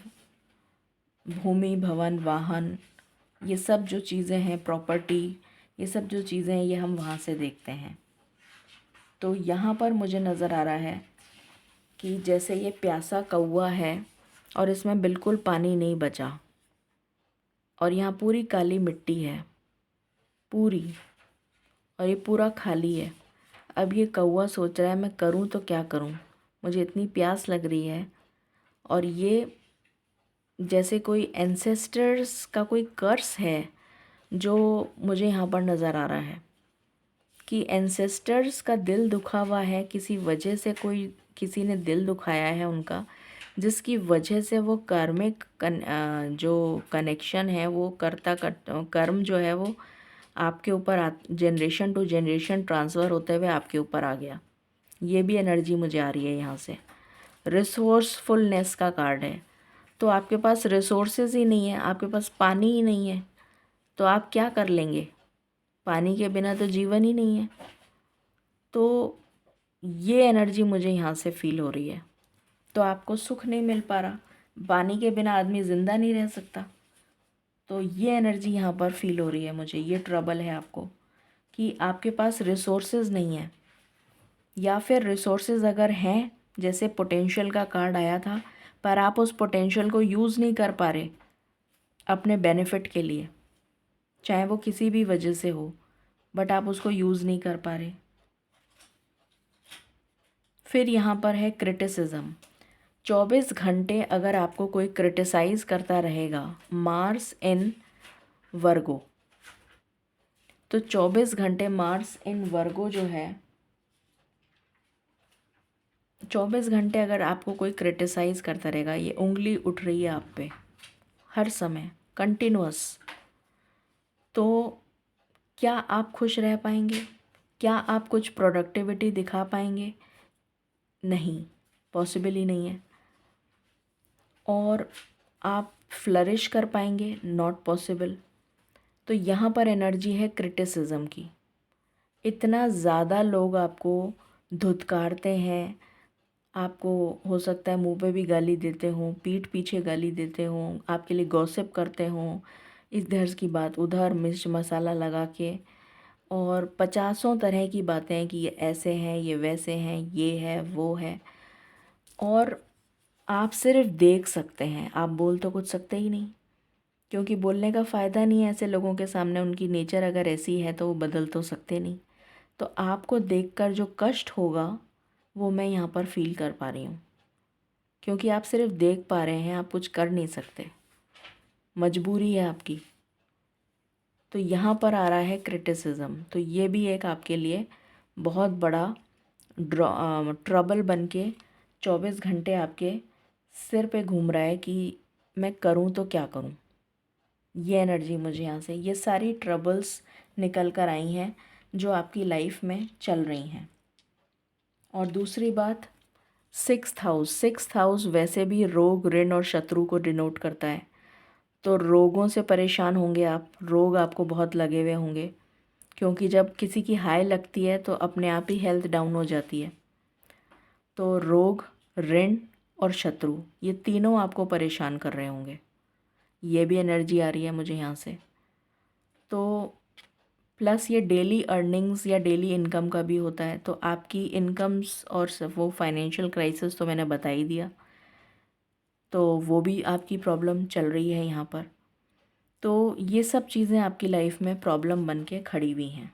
भूमि, भवन, वाहन, ये सब जो चीज़ें हैं, प्रॉपर्टी, ये सब जो चीज़ें हैं ये हम वहाँ से देखते हैं। तो यहाँ पर मुझे नज़र आ रहा है कि जैसे ये प्यासा कौवा है और इसमें बिल्कुल पानी नहीं बचा और यहाँ पूरी काली मिट्टी है पूरी, और ये पूरा खाली है। अब ये कौवा सोच रहा है मैं करूँ तो क्या करूँ, मुझे इतनी प्यास लग रही है। और ये जैसे कोई एंसेस्टर्स का कोई कर्स है जो मुझे यहाँ पर नज़र आ रहा है कि एंसेस्टर्स का दिल दुखा हुआ है किसी वजह से, कोई किसी ने दिल दुखाया है उनका, जिसकी वजह से वो कार्मिक जो कनेक्शन है वो कर्म जो है वो आपके ऊपर जनरेशन टू जनरेशन ट्रांसफ़र होते हुए आपके ऊपर आ गया। ये भी एनर्जी मुझे आ रही है यहाँ से। रिसोर्सफुलनेस का कार्ड है। तो आपके पास रिसोर्सेज ही नहीं है, आपके पास पानी ही नहीं है, तो आप क्या कर लेंगे? पानी के बिना तो जीवन ही नहीं है। तो ये एनर्जी मुझे यहाँ से फील हो रही है। तो आपको सुख नहीं मिल पा रहा, पानी के बिना आदमी ज़िंदा नहीं रह सकता। तो ये एनर्जी यहाँ पर फील हो रही है मुझे, ये ट्रबल है आपको कि आपके पास रिसोर्सेज नहीं है, या फिर रिसोर्सेज अगर हैं, जैसे पोटेंशियल का कार्ड आया था, पर आप उस पोटेंशियल को यूज़ नहीं कर पा रहे अपने बेनिफिट के लिए, चाहे वो किसी भी वजह से हो, बट आप उसको यूज़ नहीं कर पा रहे। फिर यहाँ पर है क्रिटिसिज्म। 24 घंटे अगर आपको कोई क्रिटिसाइज़ करता रहेगा, मार्स इन वर्गो, तो 24 घंटे मार्स इन वर्गो जो है, 24 घंटे अगर आपको कोई क्रिटिसाइज़ करता रहेगा, ये उंगली उठ रही है आप पे हर समय कंटिन्यूअस, तो क्या आप खुश रह पाएंगे? क्या आप कुछ प्रोडक्टिविटी दिखा पाएंगे? नहीं, पॉसिबल ही नहीं है। और आप फ्लरिश कर पाएंगे? Not possible. तो यहाँ पर एनर्जी है क्रिटिसिज्म की। इतना ज़्यादा लोग आपको धुतकारते हैं, आपको हो सकता है मुंह पे भी गाली देते हों, पीठ पीछे गाली देते हों, आपके लिए गॉसिप करते हों, इधर की बात उधर मिर्च मसाला लगा के, और पचासों तरह की बातें हैं कि ये ऐसे हैं, ये वैसे हैं, ये है वो है, और आप सिर्फ देख सकते हैं, आप बोल तो कुछ सकते ही नहीं, क्योंकि बोलने का फ़ायदा नहीं है ऐसे लोगों के सामने। उनकी नेचर अगर ऐसी है तो वो बदल तो सकते नहीं। तो आपको देखकर जो कष्ट होगा वो मैं यहाँ पर फील कर पा रही हूँ, क्योंकि आप सिर्फ देख पा रहे हैं, आप कुछ कर नहीं सकते, मजबूरी है आपकी। तो यहाँ पर आ रहा है क्रिटिसिज्म। तो ये भी एक आपके लिए बहुत बड़ा ट्रबल बन के 24 घंटे आपके सिर पे घूम रहा है कि मैं करूँ तो क्या करूँ। ये एनर्जी मुझे यहाँ से, ये सारी ट्रबल्स निकल कर आई हैं जो आपकी लाइफ में चल रही हैं। और दूसरी बात, 6th हाउस वैसे भी रोग, ऋण और शत्रु को डिनोट करता है। तो रोगों से परेशान होंगे आप, रोग आपको बहुत लगे हुए होंगे, क्योंकि जब किसी की हाई लगती है तो अपने आप ही हेल्थ डाउन हो जाती है। तो रोग, ऋण और शत्रु, ये तीनों आपको परेशान कर रहे होंगे। ये भी एनर्जी आ रही है मुझे यहाँ से। तो प्लस ये डेली अर्निंग्स या डेली इनकम का भी होता है। तो आपकी इनकम्स और वो फाइनेंशियल क्राइसिस तो मैंने बता ही दिया, तो वो भी आपकी प्रॉब्लम चल रही है यहाँ पर। तो ये सब चीज़ें आपकी लाइफ में प्रॉब्लम बन के खड़ी हुई हैं।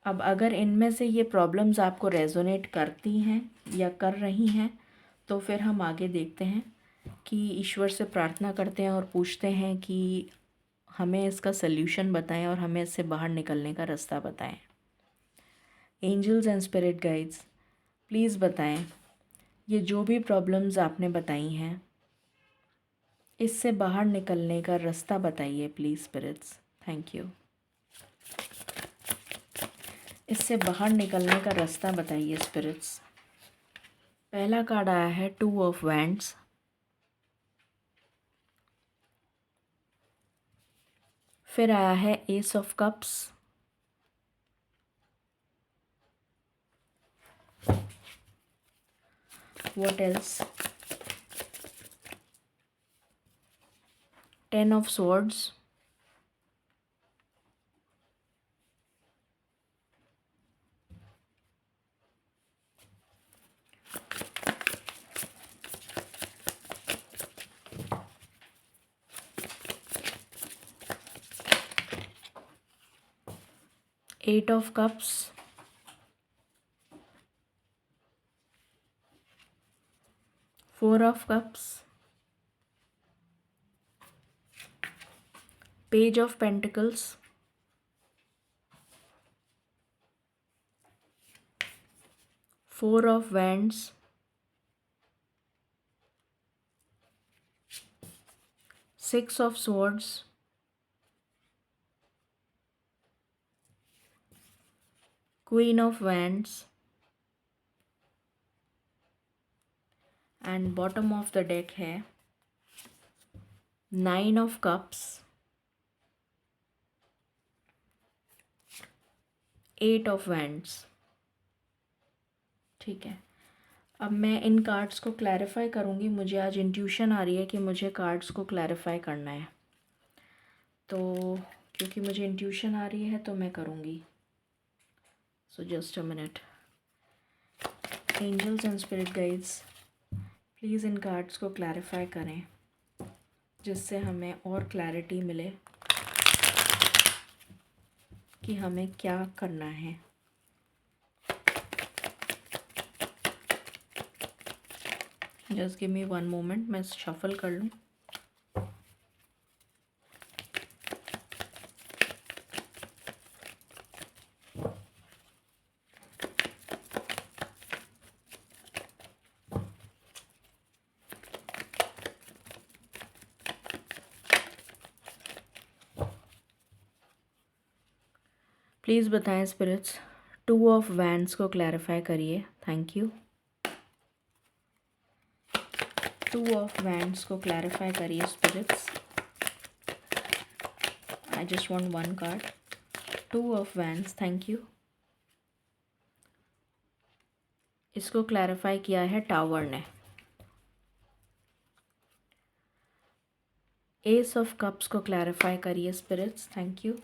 अब अगर इनमें से ये प्रॉब्लम्स आपको रेजोनेट करती हैं या कर रही हैं, तो फिर हम आगे देखते हैं कि ईश्वर से प्रार्थना करते हैं और पूछते हैं कि हमें इसका सल्यूशन बताएं और हमें इससे बाहर निकलने का रास्ता बताएं। Angels and spirit guides, please बताएं, ये जो भी प्रॉब्लम्स आपने बताई हैं, इससे बाहर निकलने का रास्ता बताइए प्लीज़ स्पिरिट्स। Thank you. इससे बाहर निकलने का रास्ता बताइए स्पिरिट्स। पहला कार्ड आया है 2 ऑफ वैंड्स, फिर आया है S of cups, What else? 10 of swords. Eight of cups. Four of cups. Page of pentacles. Four of wands. Six of swords. Queen of wands. And bottom of the deck है Nine of cups. Eight of wands. ठीक है, अब मैं इन cards को clarify करूँगी. मुझे आज intuition आ रही है कि मुझे कार्ड्स को क्लैरिफाई करना है, तो क्योंकि मुझे इंट्यूशन आ रही है तो मैं करूँगी. So just a minute. Angels and spirit guides, please इन कार्ड्स को क्लैरिफाई करें जिससे हमें और क्लैरिटी मिले कि हमें क्या करना है. Just give me one moment, मैं शफल कर लूँ. प्लीज़ बताएं स्पिरिट्स, टू ऑफ वैंड्स को क्लैरिफाई करिए. Thank you. Two of wands को क्लैरिफाई करिए spirits. I just want one card. Two of wands, thank you. इसको क्लैरिफाई किया है टावर ने. एस ऑफ कप्स को क्लैरिफाई करिए spirits. Thank you.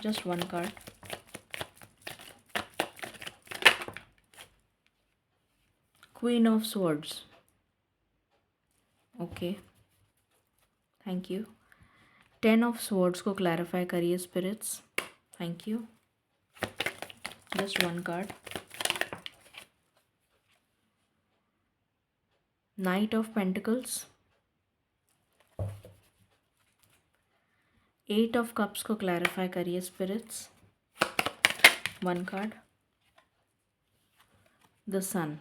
Just one card. Queen of swords. Okay, thank you. Ten of swords को clarify करिए spirits. Thank you. Just one card. Knight of pentacles. Eight of cups को clarify करिए spirits. One card. The sun.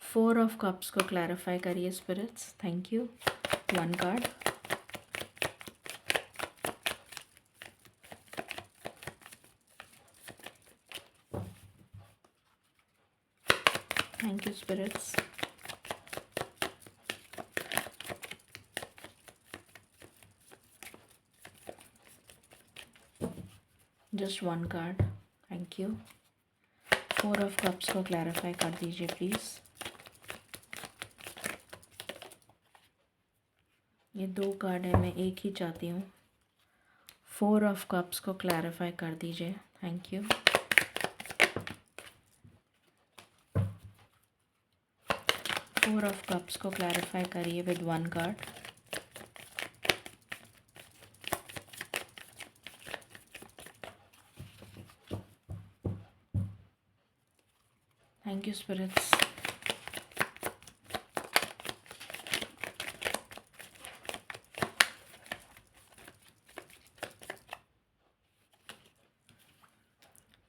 Four of cups को clarify करिए spirits. Thank you. One card. Thank you spirits. Just one card. Thank you. Four of cups को clarify कर दीजिए please. ये दो card है, मैं एक ही चाहती हूँ. फोर ऑफ कप्स को क्लैरिफाई कर दीजिए. Thank you. Four of cups को क्लैरिफाई करिए with one card. Thank you spirits.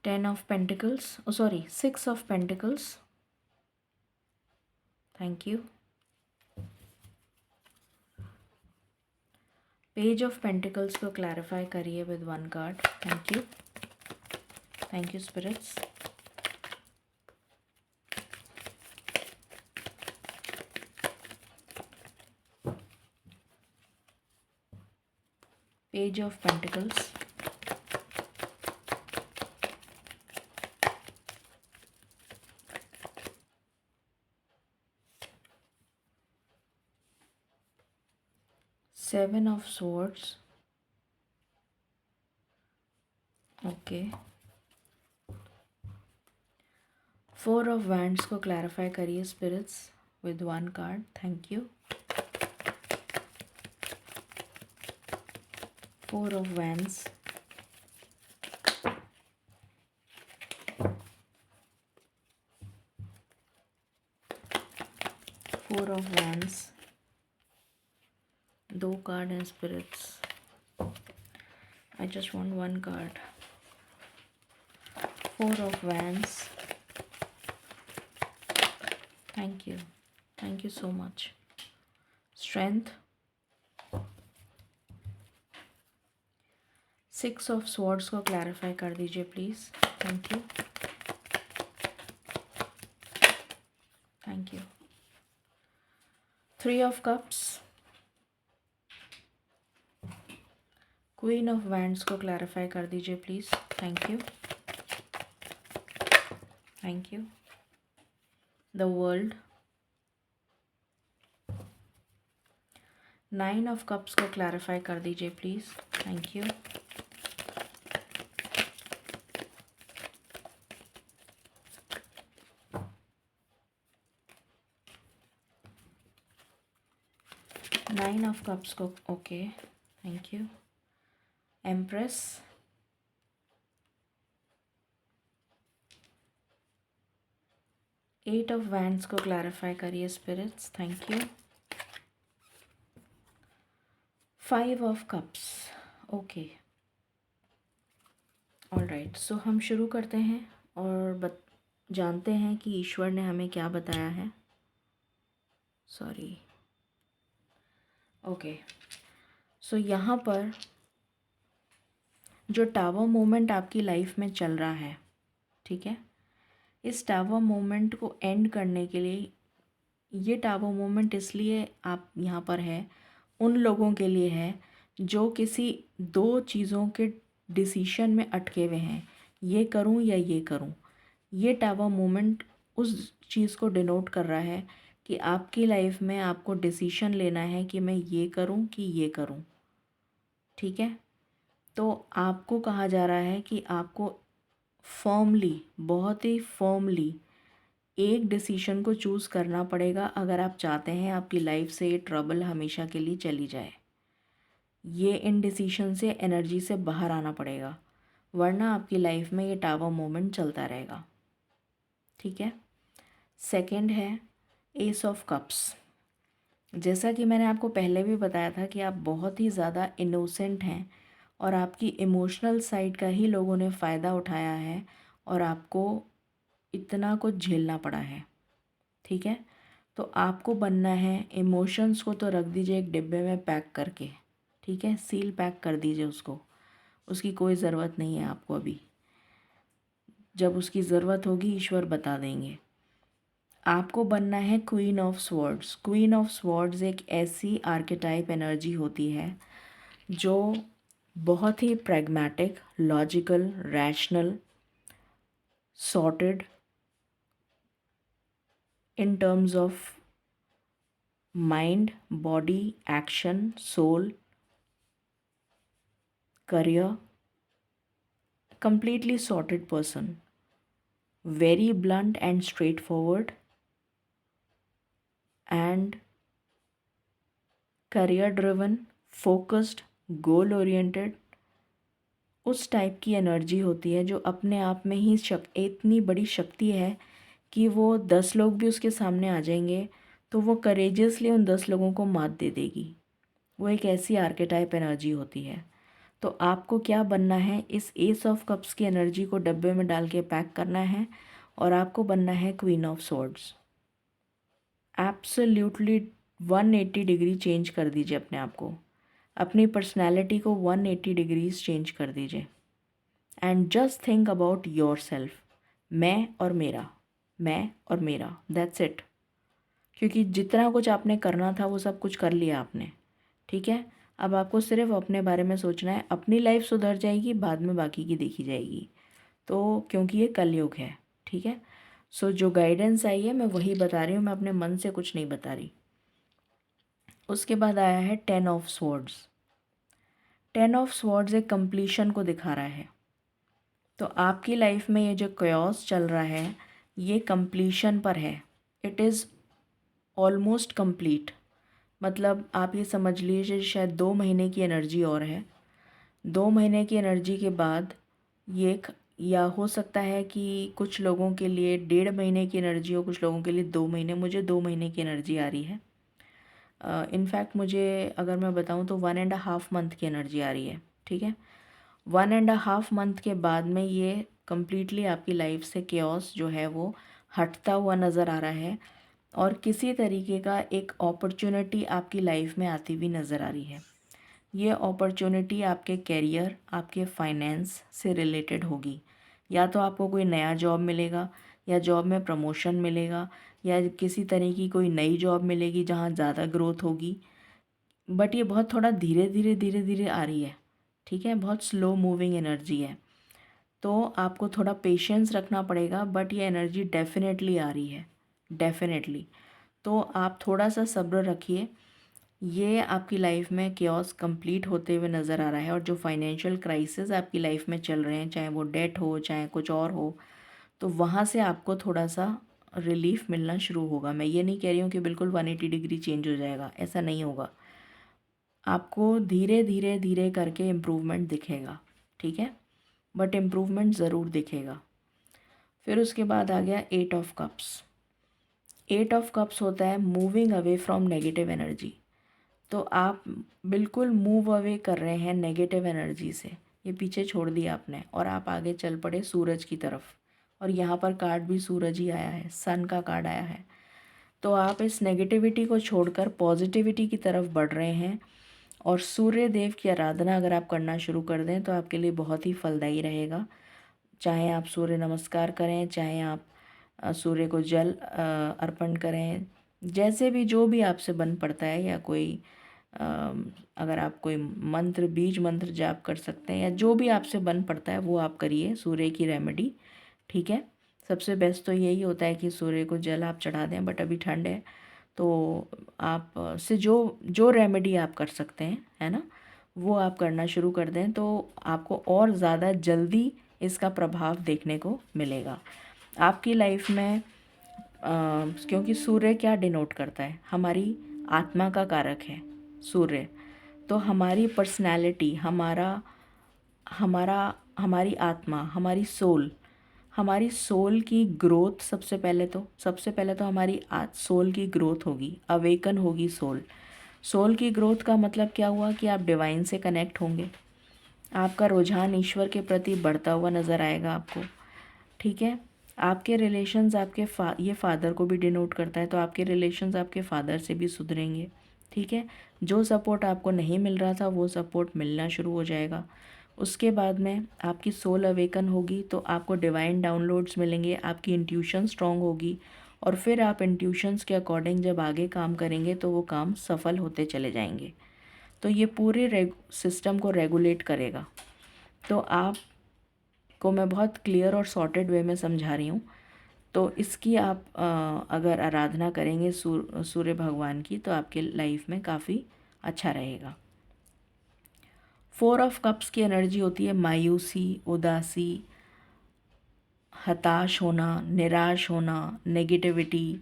Ten of pentacles, oh sorry, six of pentacles. Thank you. Page of pentacles को क्लैरिफाई करिए with one card. Thank you. Thank you spirits. Page of pentacles. 7 of swords. Okay 4 of wands को clarify करिए spirits with 1 card. Thank you. 4 of wands. 4 of wands. 2 card हैं spirits. I just want 1 card. 4 of wands. Thank you. Thank you so much. Strength. 6 of swords को clarify कर दीजिए please. Thank you. Thank you. 3 of cups. Queen of wands को clarify कर दीजिए please. Thank you. Thank you. The world. 9 of cups को clarify कर दीजिए please. Thank you. Nine of cups को okay. Thank you. Empress. 8 of wands को clarify करिए spirits. Thank you. 5 of cups. Okay alright. So हम शुरू करते हैं और जानते हैं कि ईश्वर ने हमें क्या बताया है. सॉरी. ओके सो यहाँ पर जो टावर मोमेंट आपकी लाइफ में चल रहा है, ठीक है, इस टावर मोमेंट को एंड करने के लिए, ये टावर मोमेंट इसलिए आप यहाँ पर है, उन लोगों के लिए है जो किसी 2 चीज़ों के डिसीशन में अटके हुए हैं, ये करूँ या ये करूँ. ये टावर मोमेंट उस चीज़ को डिनोट कर रहा है कि आपकी लाइफ में आपको डिसीशन लेना है कि मैं ये करूं कि ये करूं. ठीक है, तो आपको कहा जा रहा है कि आपको फर्मली, बहुत ही फर्मली एक डिसीशन को चूज़ करना पड़ेगा अगर आप चाहते हैं आपकी लाइफ से ये ट्रबल हमेशा के लिए चली जाए. ये इनडिसीशन से, एनर्जी से बाहर आना पड़ेगा, वरना आपकी लाइफ में ये टावर मोमेंट चलता रहेगा. ठीक है. सेकंड है एस ऑफ कप्स. जैसा कि मैंने आपको पहले भी बताया था कि आप बहुत ही ज़्यादा इनोसेंट हैं और आपकी इमोशनल साइड का ही लोगों ने फ़ायदा उठाया है और आपको इतना कुछ झेलना पड़ा है. ठीक है, तो आपको बनना है, इमोशंस को तो रख दीजिए एक डिब्बे में पैक करके. ठीक है, सील पैक कर दीजिए उसको, उसकी कोई ज़रूरत नहीं है आपको अभी. जब उसकी ज़रूरत होगी ईश्वर बता देंगे. आपको बनना है queen of swords. Queen of swords एक ऐसी आर्केटाइप एनर्जी होती है जो बहुत ही pragmatic, logical, rational, sorted in terms of mind, body, action, soul, career, completely sorted person, very blunt and straightforward, and career driven, focused, goal oriented. उस type की energy होती है जो अपने आप में ही इतनी बड़ी शक्ति है कि वो 10 लोग भी उसके सामने आ जाएंगे तो वो करेजियसली उन 10 लोगों को मात दे देगी. वो एक ऐसी आर्केटाइप एनर्जी होती है. तो आपको क्या बनना है, इस एस ऑफ कप्स की एनर्जी को डब्बे में डाल के पैक करना है और आपको बनना है queen of swords. Absolutely 180 degree change कर दीजिए अपने आप को, अपनी पर्सनैलिटी को 180 डिग्रीज चेंज कर दीजिए. And just think about your self. मैं और मेरा, मैं और मेरा, दैट्स इट. क्योंकि जितना कुछ आपने करना था वो सब कुछ कर लिया आपने. ठीक है, अब आपको सिर्फ अपने बारे में सोचना है. अपनी लाइफ सुधर जाएगी, बाद में बाकी की देखी जाएगी. तो क्योंकि ये कलयुग है. ठीक है, सो जो गाइडेंस आई है मैं वही बता रही हूँ, मैं अपने मन से कुछ नहीं बता रही. उसके बाद आया है 10 ऑफ स्वॉर्ड्स। 10 ऑफ स्वॉर्ड्स एक कंप्लीशन को दिखा रहा है। तो आपकी लाइफ में ये जो कॉस चल रहा है ये कंप्लीशन पर है। It is almost complete. मतलब आप ये समझ लीजिए शायद 2 महीने की एनर्जी और है। 2 महीने की एनर्जी के बाद या हो सकता है कि कुछ लोगों के लिए 1.5 महीने की एनर्जी हो, कुछ लोगों के लिए 2 महीने। मुझे 2 महीने की एनर्जी आ रही है। इनफैक्ट मुझे अगर मैं बताऊं तो 1.5 मंथ की एनर्जी आ रही है। ठीक है, 1.5 मंथ के बाद में ये कम्प्लीटली आपकी लाइफ से केओस जो है वो हटता हुआ नज़र आ रहा है और किसी तरीके का एक अपॉर्चुनिटी आपकी लाइफ में आती हुई नज़र आ रही है। ये अपॉर्चुनिटी आपके कैरियर, आपके फाइनेंस से रिलेटेड होगी। या तो आपको कोई नया जॉब मिलेगा या जॉब में प्रमोशन मिलेगा या किसी तरह की कोई नई जॉब मिलेगी जहाँ ज़्यादा ग्रोथ होगी। बट ये बहुत थोड़ा धीरे धीरे धीरे धीरे आ रही है। ठीक है, बहुत स्लो मूविंग एनर्जी है, तो आपको थोड़ा पेशेंस रखना पड़ेगा। बट ये एनर्जी डेफिनेटली आ रही है, डेफिनेटली। तो आप थोड़ा सा सब्र रखिए। ये आपकी लाइफ में केओस कंप्लीट होते हुए नज़र आ रहा है। और जो फाइनेंशियल क्राइसिस आपकी लाइफ में चल रहे हैं, चाहे वो डेट हो चाहे कुछ और हो, तो वहाँ से आपको थोड़ा सा रिलीफ मिलना शुरू होगा। मैं ये नहीं कह रही हूँ कि बिल्कुल 180 डिग्री चेंज हो जाएगा, ऐसा नहीं होगा। आपको धीरे धीरे धीरे करके इम्प्रूवमेंट दिखेगा। ठीक है, बट इम्प्रूवमेंट ज़रूर दिखेगा। फिर उसके बाद आ गया 8 ऑफ कप्स। 8 ऑफ कप्स होता है moving away from negative energy. तो आप बिल्कुल मूव अवे कर रहे हैं नेगेटिव एनर्जी से, ये पीछे छोड़ दिया आपने और आप आगे चल पड़े सूरज की तरफ। और यहाँ पर कार्ड भी सूरज ही आया है, सन का कार्ड आया है। तो आप इस नेगेटिविटी को छोड़कर पॉजिटिविटी की तरफ बढ़ रहे हैं। और सूर्य देव की आराधना अगर आप करना शुरू कर दें तो आपके लिए बहुत ही फलदायी रहेगा। चाहे आप सूर्य नमस्कार करें, चाहे आप सूर्य को जल अर्पण करें, जैसे भी जो भी आपसे बन पड़ता है, या कोई अगर आप कोई मंत्र, बीज मंत्र जाप कर सकते हैं, या जो भी आपसे बन पड़ता है वो आप करिए सूर्य की रेमेडी। ठीक है, सबसे बेस्ट तो यही होता है कि सूर्य को जल आप चढ़ा दें। बट अभी ठंड है तो आप से जो जो रेमेडी आप कर सकते हैं, है ना, वो आप करना शुरू कर दें तो आपको और ज़्यादा जल्दी इसका प्रभाव देखने को मिलेगा आपकी लाइफ में। क्योंकि सूर्य क्या डिनोट करता है, हमारी आत्मा का कारक है सूर्य। तो हमारी पर्सनैलिटी, हमारा हमारा हमारी आत्मा, हमारी सोल की ग्रोथ, सबसे पहले तो हमारी सोल की ग्रोथ होगी, अवेकन होगी सोल। सोल की ग्रोथ का मतलब क्या हुआ कि आप डिवाइन से कनेक्ट होंगे, आपका रुझान ईश्वर के प्रति बढ़ता हुआ नज़र आएगा आपको। ठीक है, आपके रिलेशंस ये फादर को भी डिनोट करता है, तो आपके रिलेशंस आपके फादर से भी सुधरेंगे। ठीक है, जो सपोर्ट आपको नहीं मिल रहा था वो सपोर्ट मिलना शुरू हो जाएगा। उसके बाद में आपकी सोल अवेकन होगी तो आपको डिवाइन डाउनलोड्स मिलेंगे, आपकी इंट्यूशन स्ट्रांग होगी। और फिर आप इंट्यूशंस के अकॉर्डिंग जब आगे काम करेंगे तो वो काम सफल होते चले जाएंगे। तो ये पूरे सिस्टम को रेगुलेट करेगा। तो आप को मैं बहुत क्लियर और सॉर्टेड वे में समझा रही हूँ। तो इसकी आप अगर आराधना करेंगे सूर्य भगवान की तो आपके लाइफ में काफ़ी अच्छा रहेगा। 4 ऑफ कप्स की एनर्जी होती है मायूसी, उदासी, हताश होना, निराश होना, नेगेटिविटी,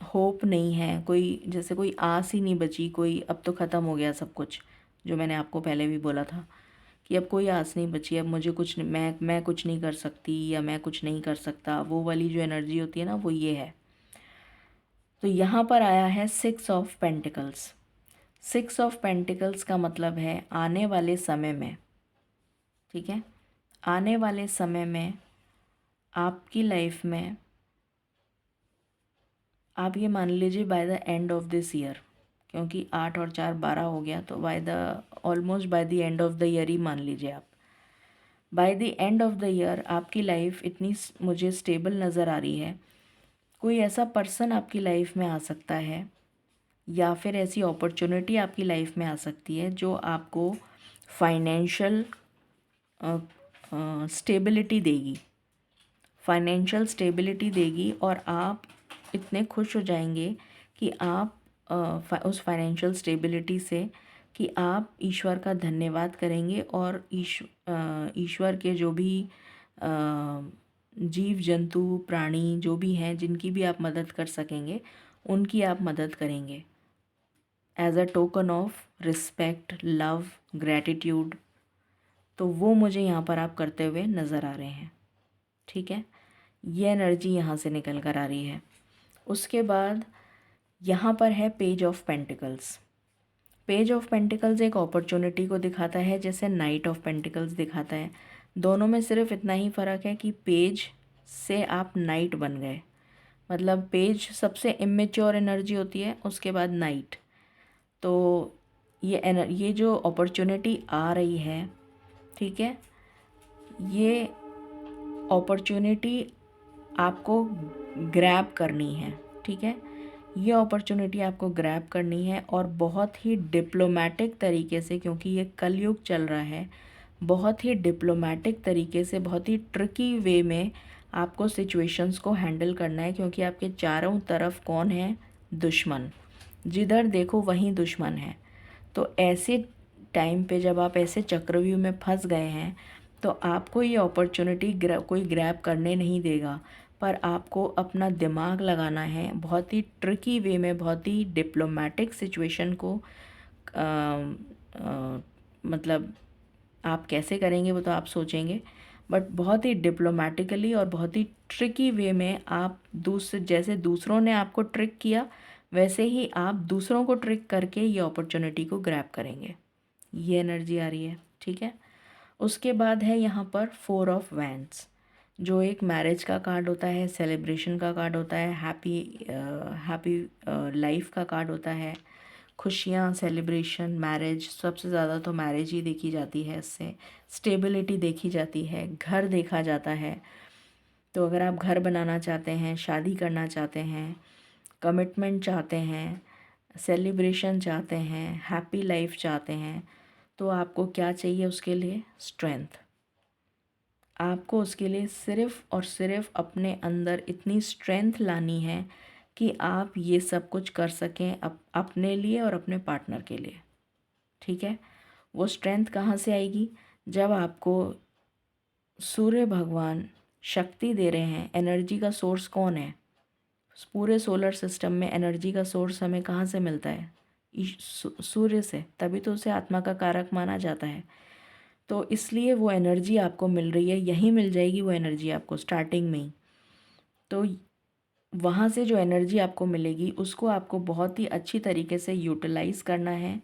होप नहीं है, कोई जैसे कोई आस ही नहीं बची, कोई अब तो ख़त्म हो गया सब कुछ। जो मैंने आपको पहले भी बोला था कि अब कोई आस नहीं बची, अब मुझे कुछ मैं कुछ नहीं कर सकती या मैं कुछ नहीं कर सकता, वो वाली जो एनर्जी होती है ना, वो ये है। तो यहाँ पर आया है 6 ऑफ पेंटिकल्स। 6 ऑफ पेंटिकल्स का मतलब है आने वाले समय में, ठीक है, आने वाले समय में आपकी लाइफ में आप ये मान लीजिए by the end of this year, क्योंकि 8 और 4 12 हो गया, तो almost by the end of the year ही मान लीजिए आप। By the end of the year आपकी लाइफ इतनी मुझे स्टेबल नज़र आ रही है। कोई ऐसा पर्सन आपकी लाइफ में आ सकता है या फिर ऐसी अपॉर्चुनिटी आपकी लाइफ में आ सकती है जो आपको फाइनेंशियल स्टेबिलिटी देगी, फाइनेंशियल स्टेबिलिटी देगी। और आप इतने खुश हो जाएंगे कि आप उस फाइनेंशियल स्टेबिलिटी से कि आप ईश्वर का धन्यवाद करेंगे और ईश्वर के जो भी जीव जंतु प्राणी जो भी हैं जिनकी भी आप मदद कर सकेंगे उनकी आप मदद करेंगे as a token of respect, love, gratitude. तो वो मुझे यहाँ पर आप करते हुए नज़र आ रहे हैं। ठीक है, ये एनर्जी यहाँ से निकल कर आ रही है। उसके बाद यहाँ पर है page of pentacles. Page of pentacles एक अपॉर्चुनिटी को दिखाता है जैसे नाइट ऑफ पेंटिकल्स दिखाता है। दोनों में सिर्फ इतना ही फ़र्क है कि पेज से आप नाइट बन गए, मतलब पेज सबसे इमेच्योर एनर्जी होती है, उसके बाद नाइट। तो ये जो अपॉर्चुनिटी आ रही है, ठीक है, ये अपॉर्चुनिटी आपको ग्रैब करनी है। ठीक है, ये अपॉर्चुनिटी आपको ग्रैब करनी है और बहुत ही डिप्लोमेटिक तरीके से, क्योंकि ये कलयुग चल रहा है, बहुत ही डिप्लोमेटिक तरीके से, बहुत ही ट्रिकी वे में आपको सिचुएशंस को हैंडल करना है। क्योंकि आपके चारों तरफ कौन है? दुश्मन। जिधर देखो वहीं दुश्मन है। तो ऐसे टाइम पे जब आप ऐसे चक्रव्यूह में फंस गए हैं तो आपको ये अपॉर्चुनिटी कोई ग्रैब करने नहीं देगा, पर आपको अपना दिमाग लगाना है बहुत ही ट्रिकी वे में, बहुत ही डिप्लोमेटिक सिचुएशन को मतलब आप कैसे करेंगे वो तो आप सोचेंगे, बट बहुत ही डिप्लोमेटिकली और बहुत ही ट्रिकी वे में आप जैसे दूसरों ने आपको ट्रिक किया वैसे ही आप दूसरों को ट्रिक करके ये अपॉर्चुनिटी को ग्रैब करेंगे। ये एनर्जी आ रही है। ठीक है, उसके बाद है यहाँ पर 4 ऑफ वैंड्स, जो एक मैरिज का कार्ड होता है, सेलिब्रेशन का कार्ड होता है, हैप्पी लाइफ का कार्ड होता है, खुशियाँ, सेलिब्रेशन, मैरिज। सबसे ज़्यादा तो मैरिज ही देखी जाती है, इससे स्टेबिलिटी देखी जाती है, घर देखा जाता है। तो अगर आप घर बनाना चाहते हैं, शादी करना चाहते हैं, कमिटमेंट चाहते हैं, सेलिब्रेशन चाहते हैं, हैप्पी लाइफ चाहते हैं, तो आपको क्या चाहिए उसके लिए? स्ट्रेंथ। आपको उसके लिए सिर्फ़ और सिर्फ अपने अंदर इतनी स्ट्रेंथ लानी है कि आप ये सब कुछ कर सकें अपने लिए और अपने पार्टनर के लिए। ठीक है, वो स्ट्रेंथ कहाँ से आएगी? जब आपको सूर्य भगवान शक्ति दे रहे हैं। एनर्जी का सोर्स कौन है? पूरे सोलर सिस्टम में एनर्जी का सोर्स हमें कहाँ से मिलता है? सूर्य से, तभी तो उसे आत्मा का कारक माना जाता है। तो इसलिए वो एनर्जी आपको मिल रही है, यहीं मिल जाएगी वो एनर्जी आपको स्टार्टिंग में ही। तो वहाँ से जो एनर्जी आपको मिलेगी उसको आपको बहुत ही अच्छी तरीके से यूटिलाइज़ करना है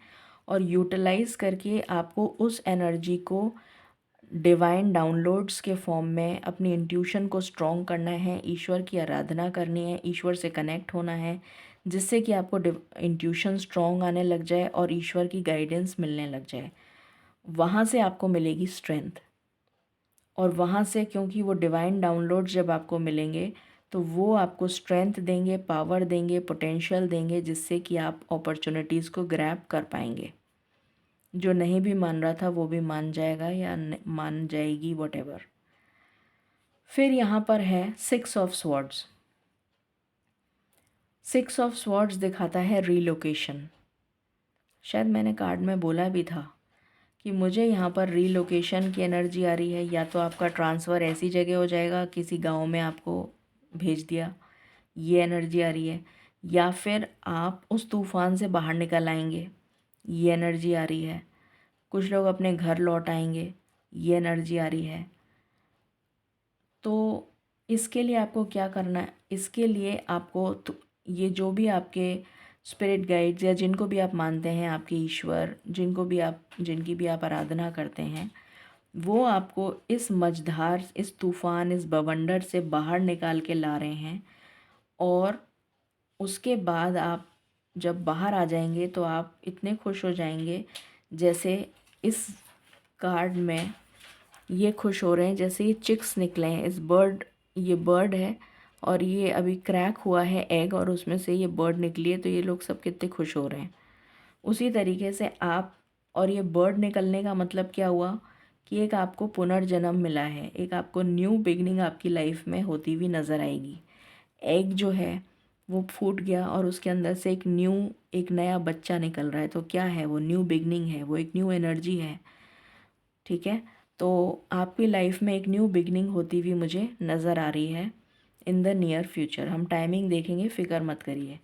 और यूटिलाइज़ करके आपको उस एनर्जी को डिवाइन डाउनलोड्स के फॉर्म में अपनी इंट्यूशन को स्ट्रॉन्ग करना है, ईश्वर की आराधना करनी है, ईश्वर से कनेक्ट होना है, जिससे कि आपको इंट्यूशन स्ट्रॉन्ग आने लग जाए और ईश्वर की गाइडेंस मिलने लग जाए। वहाँ से आपको मिलेगी स्ट्रेंथ। और वहाँ से, क्योंकि वो डिवाइन डाउनलोड्स जब आपको मिलेंगे तो वो आपको स्ट्रेंथ देंगे, पावर देंगे, पोटेंशियल देंगे, जिससे कि आप अपॉर्चुनिटीज़ को ग्रैब कर पाएंगे। जो नहीं भी मान रहा था वो भी मान जाएगा या मान जाएगी, वॉटेवर। फिर यहाँ पर है 6 ऑफ स्वॉर्ड्स। 6 ऑफ स्वॉर्ड्स दिखाता है रीलोकेशन। शायद मैंने कार्ड में बोला भी था कि मुझे यहाँ पर रीलोकेशन की एनर्जी आ रही है। या तो आपका ट्रांसफ़र ऐसी जगह हो जाएगा, किसी गांव में आपको भेज दिया, ये एनर्जी आ रही है, या फिर आप उस तूफ़ान से बाहर निकल आएंगे, ये एनर्जी आ रही है। कुछ लोग अपने घर लौट आएंगे, ये एनर्जी आ रही है। तो इसके लिए आपको क्या करना है? इसके लिए आपको ये जो भी आपके स्पिरिट गाइड्स या जिनको भी आप मानते हैं, आपके ईश्वर, जिनकी भी आप आराधना करते हैं, वो आपको इस मझधार, इस तूफ़ान, इस बवंडर से बाहर निकाल के ला रहे हैं। और उसके बाद आप जब बाहर आ जाएंगे तो आप इतने खुश हो जाएंगे, जैसे इस कार्ड में ये खुश हो रहे हैं जैसे ये चिक्स निकले हैं। ये बर्ड है और ये अभी क्रैक हुआ है एग और उसमें से ये बर्ड निकली है, तो ये लोग सब कितने खुश हो रहे हैं। उसी तरीके से आप, और ये बर्ड निकलने का मतलब क्या हुआ कि एक आपको पुनर्जन्म मिला है, एक आपको न्यू बिगनिंग आपकी लाइफ में होती हुई नज़र आएगी। एग जो है वो फूट गया और उसके अंदर से एक नया बच्चा निकल रहा है। तो क्या है वो? न्यू बिगनिंग है, वो एक न्यू एनर्जी है। ठीक है, तो आपकी लाइफ में एक न्यू बिगनिंग होती हुई मुझे नज़र आ रही है इन द नियर फ्यूचर। हम टाइमिंग देखेंगे, फिक्र मत करिए।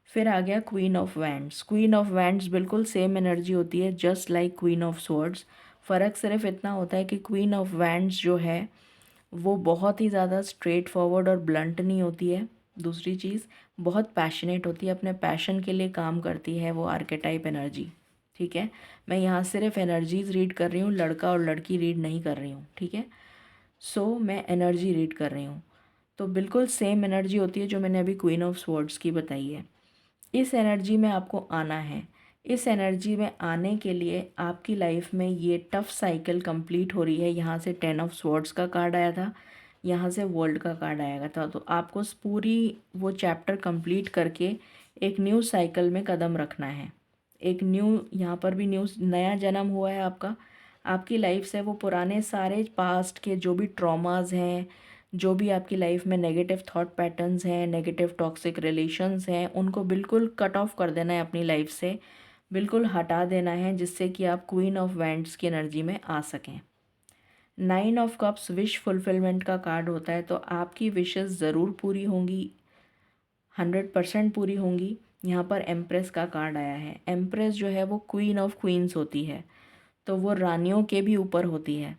फिर आ गया queen of wands. Queen of wands बिल्कुल सेम एनर्जी होती है just like queen of swords. फ़र्क सिर्फ इतना होता है कि क्वीन ऑफ वैंड्स जो है वो बहुत ही ज़्यादा स्ट्रेट फॉरवर्ड और ब्लंट नहीं होती है। दूसरी चीज़, बहुत पैशनेट होती है, अपने पैशन के लिए काम करती है वो आर्केटाइप एनर्जी। ठीक है, मैं यहाँ सिर्फ एनर्जीज रीड कर रही हूँ, लड़का और लड़की रीड नहीं कर रही हूँ। ठीक है, सो मैं एनर्जी रीड कर रही हूँ। तो बिल्कुल सेम एनर्जी होती है जो मैंने अभी क्वीन ऑफ स्वॉर्ड्स की बताई है। इस एनर्जी में आपको आना है। इस एनर्जी में आने के लिए आपकी लाइफ में ये टफ साइकिल कंप्लीट हो रही है। यहाँ से 10 ऑफ स्वॉर्ड्स का कार्ड आया था, यहाँ से वर्ल्ड का कार्ड आया था। तो आपको पूरी वो चैप्टर कंप्लीट करके एक न्यू साइकिल में कदम रखना है। एक न्यू, यहाँ पर भी न्यू नया जन्म हुआ है आपका। आपकी लाइफ से वो पुराने सारे पास्ट के जो भी ट्रॉमास हैं, जो भी आपकी लाइफ में नेगेटिव थॉट पैटर्न्स हैं, नेगेटिव टॉक्सिक रिलेशंस हैं, उनको बिल्कुल कट ऑफ कर देना है अपनी लाइफ से, बिल्कुल हटा देना है, जिससे कि आप क्वीन ऑफ वैंड्स की एनर्जी में आ सकें। 9 ऑफ कप्स विश फुलफिलमेंट का कार्ड होता है। तो आपकी विशेस ज़रूर पूरी होंगी, 100% पूरी होंगी। यहाँ पर एम्प्रेस का कार्ड आया है। एम्प्रेस जो है वो क्वीन ऑफ क्वींस होती है, तो वो रानियों के भी ऊपर होती है।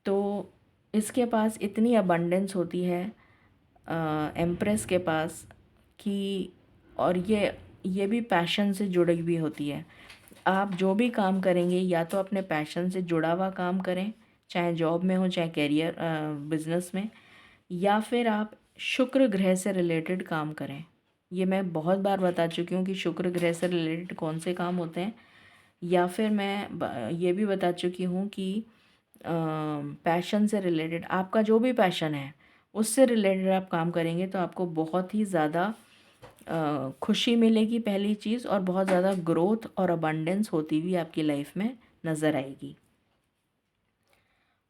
तो इसके पास इतनी अबंडेंस होती है एम्प्रेस के पास कि, और ये भी पैशन से जुड़ी हुई होती है। आप जो भी काम करेंगे या तो अपने पैशन से जुड़ा हुआ काम करें, चाहे जॉब में हो चाहे कैरियर बिजनेस में, या फिर आप शुक्र ग्रह से रिलेटेड काम करें। ये मैं बहुत बार बता चुकी हूँ कि शुक्र ग्रह से रिलेटेड कौन से काम होते हैं। या फिर मैं ये भी बता चुकी हूँ कि पैशन से रिलेटेड, आपका जो भी पैशन है उससे रिलेटेड आप काम करेंगे तो आपको बहुत ही ज़्यादा खुशी मिलेगी पहली चीज़, और बहुत ज़्यादा ग्रोथ और अबंडेंस होती हुई आपकी लाइफ में नज़र आएगी।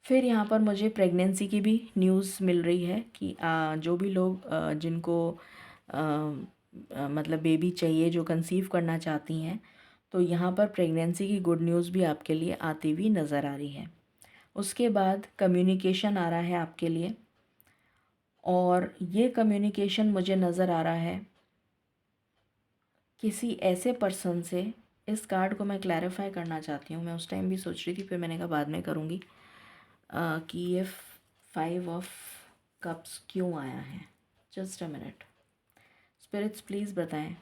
फिर यहाँ पर मुझे प्रेगनेंसी की भी न्यूज़ मिल रही है कि जो भी लोग जिनको मतलब बेबी चाहिए, जो कंसीव करना चाहती हैं, तो यहाँ पर प्रेगनेंसी की गुड न्यूज़ भी आपके लिए आती हुई नज़र आ रही है। उसके बाद कम्युनिकेशन आ रहा है आपके लिए, और ये कम्युनिकेशन मुझे नज़र आ रहा है किसी ऐसे पर्सन से। इस कार्ड को मैं क्लैरिफाई करना चाहती हूँ। मैं उस टाइम भी सोच रही थी, फिर मैंने कहा बाद में करूँगी कि ये 5 ऑफ कप्स क्यों आया है। Just a minute, spirits please बताएं।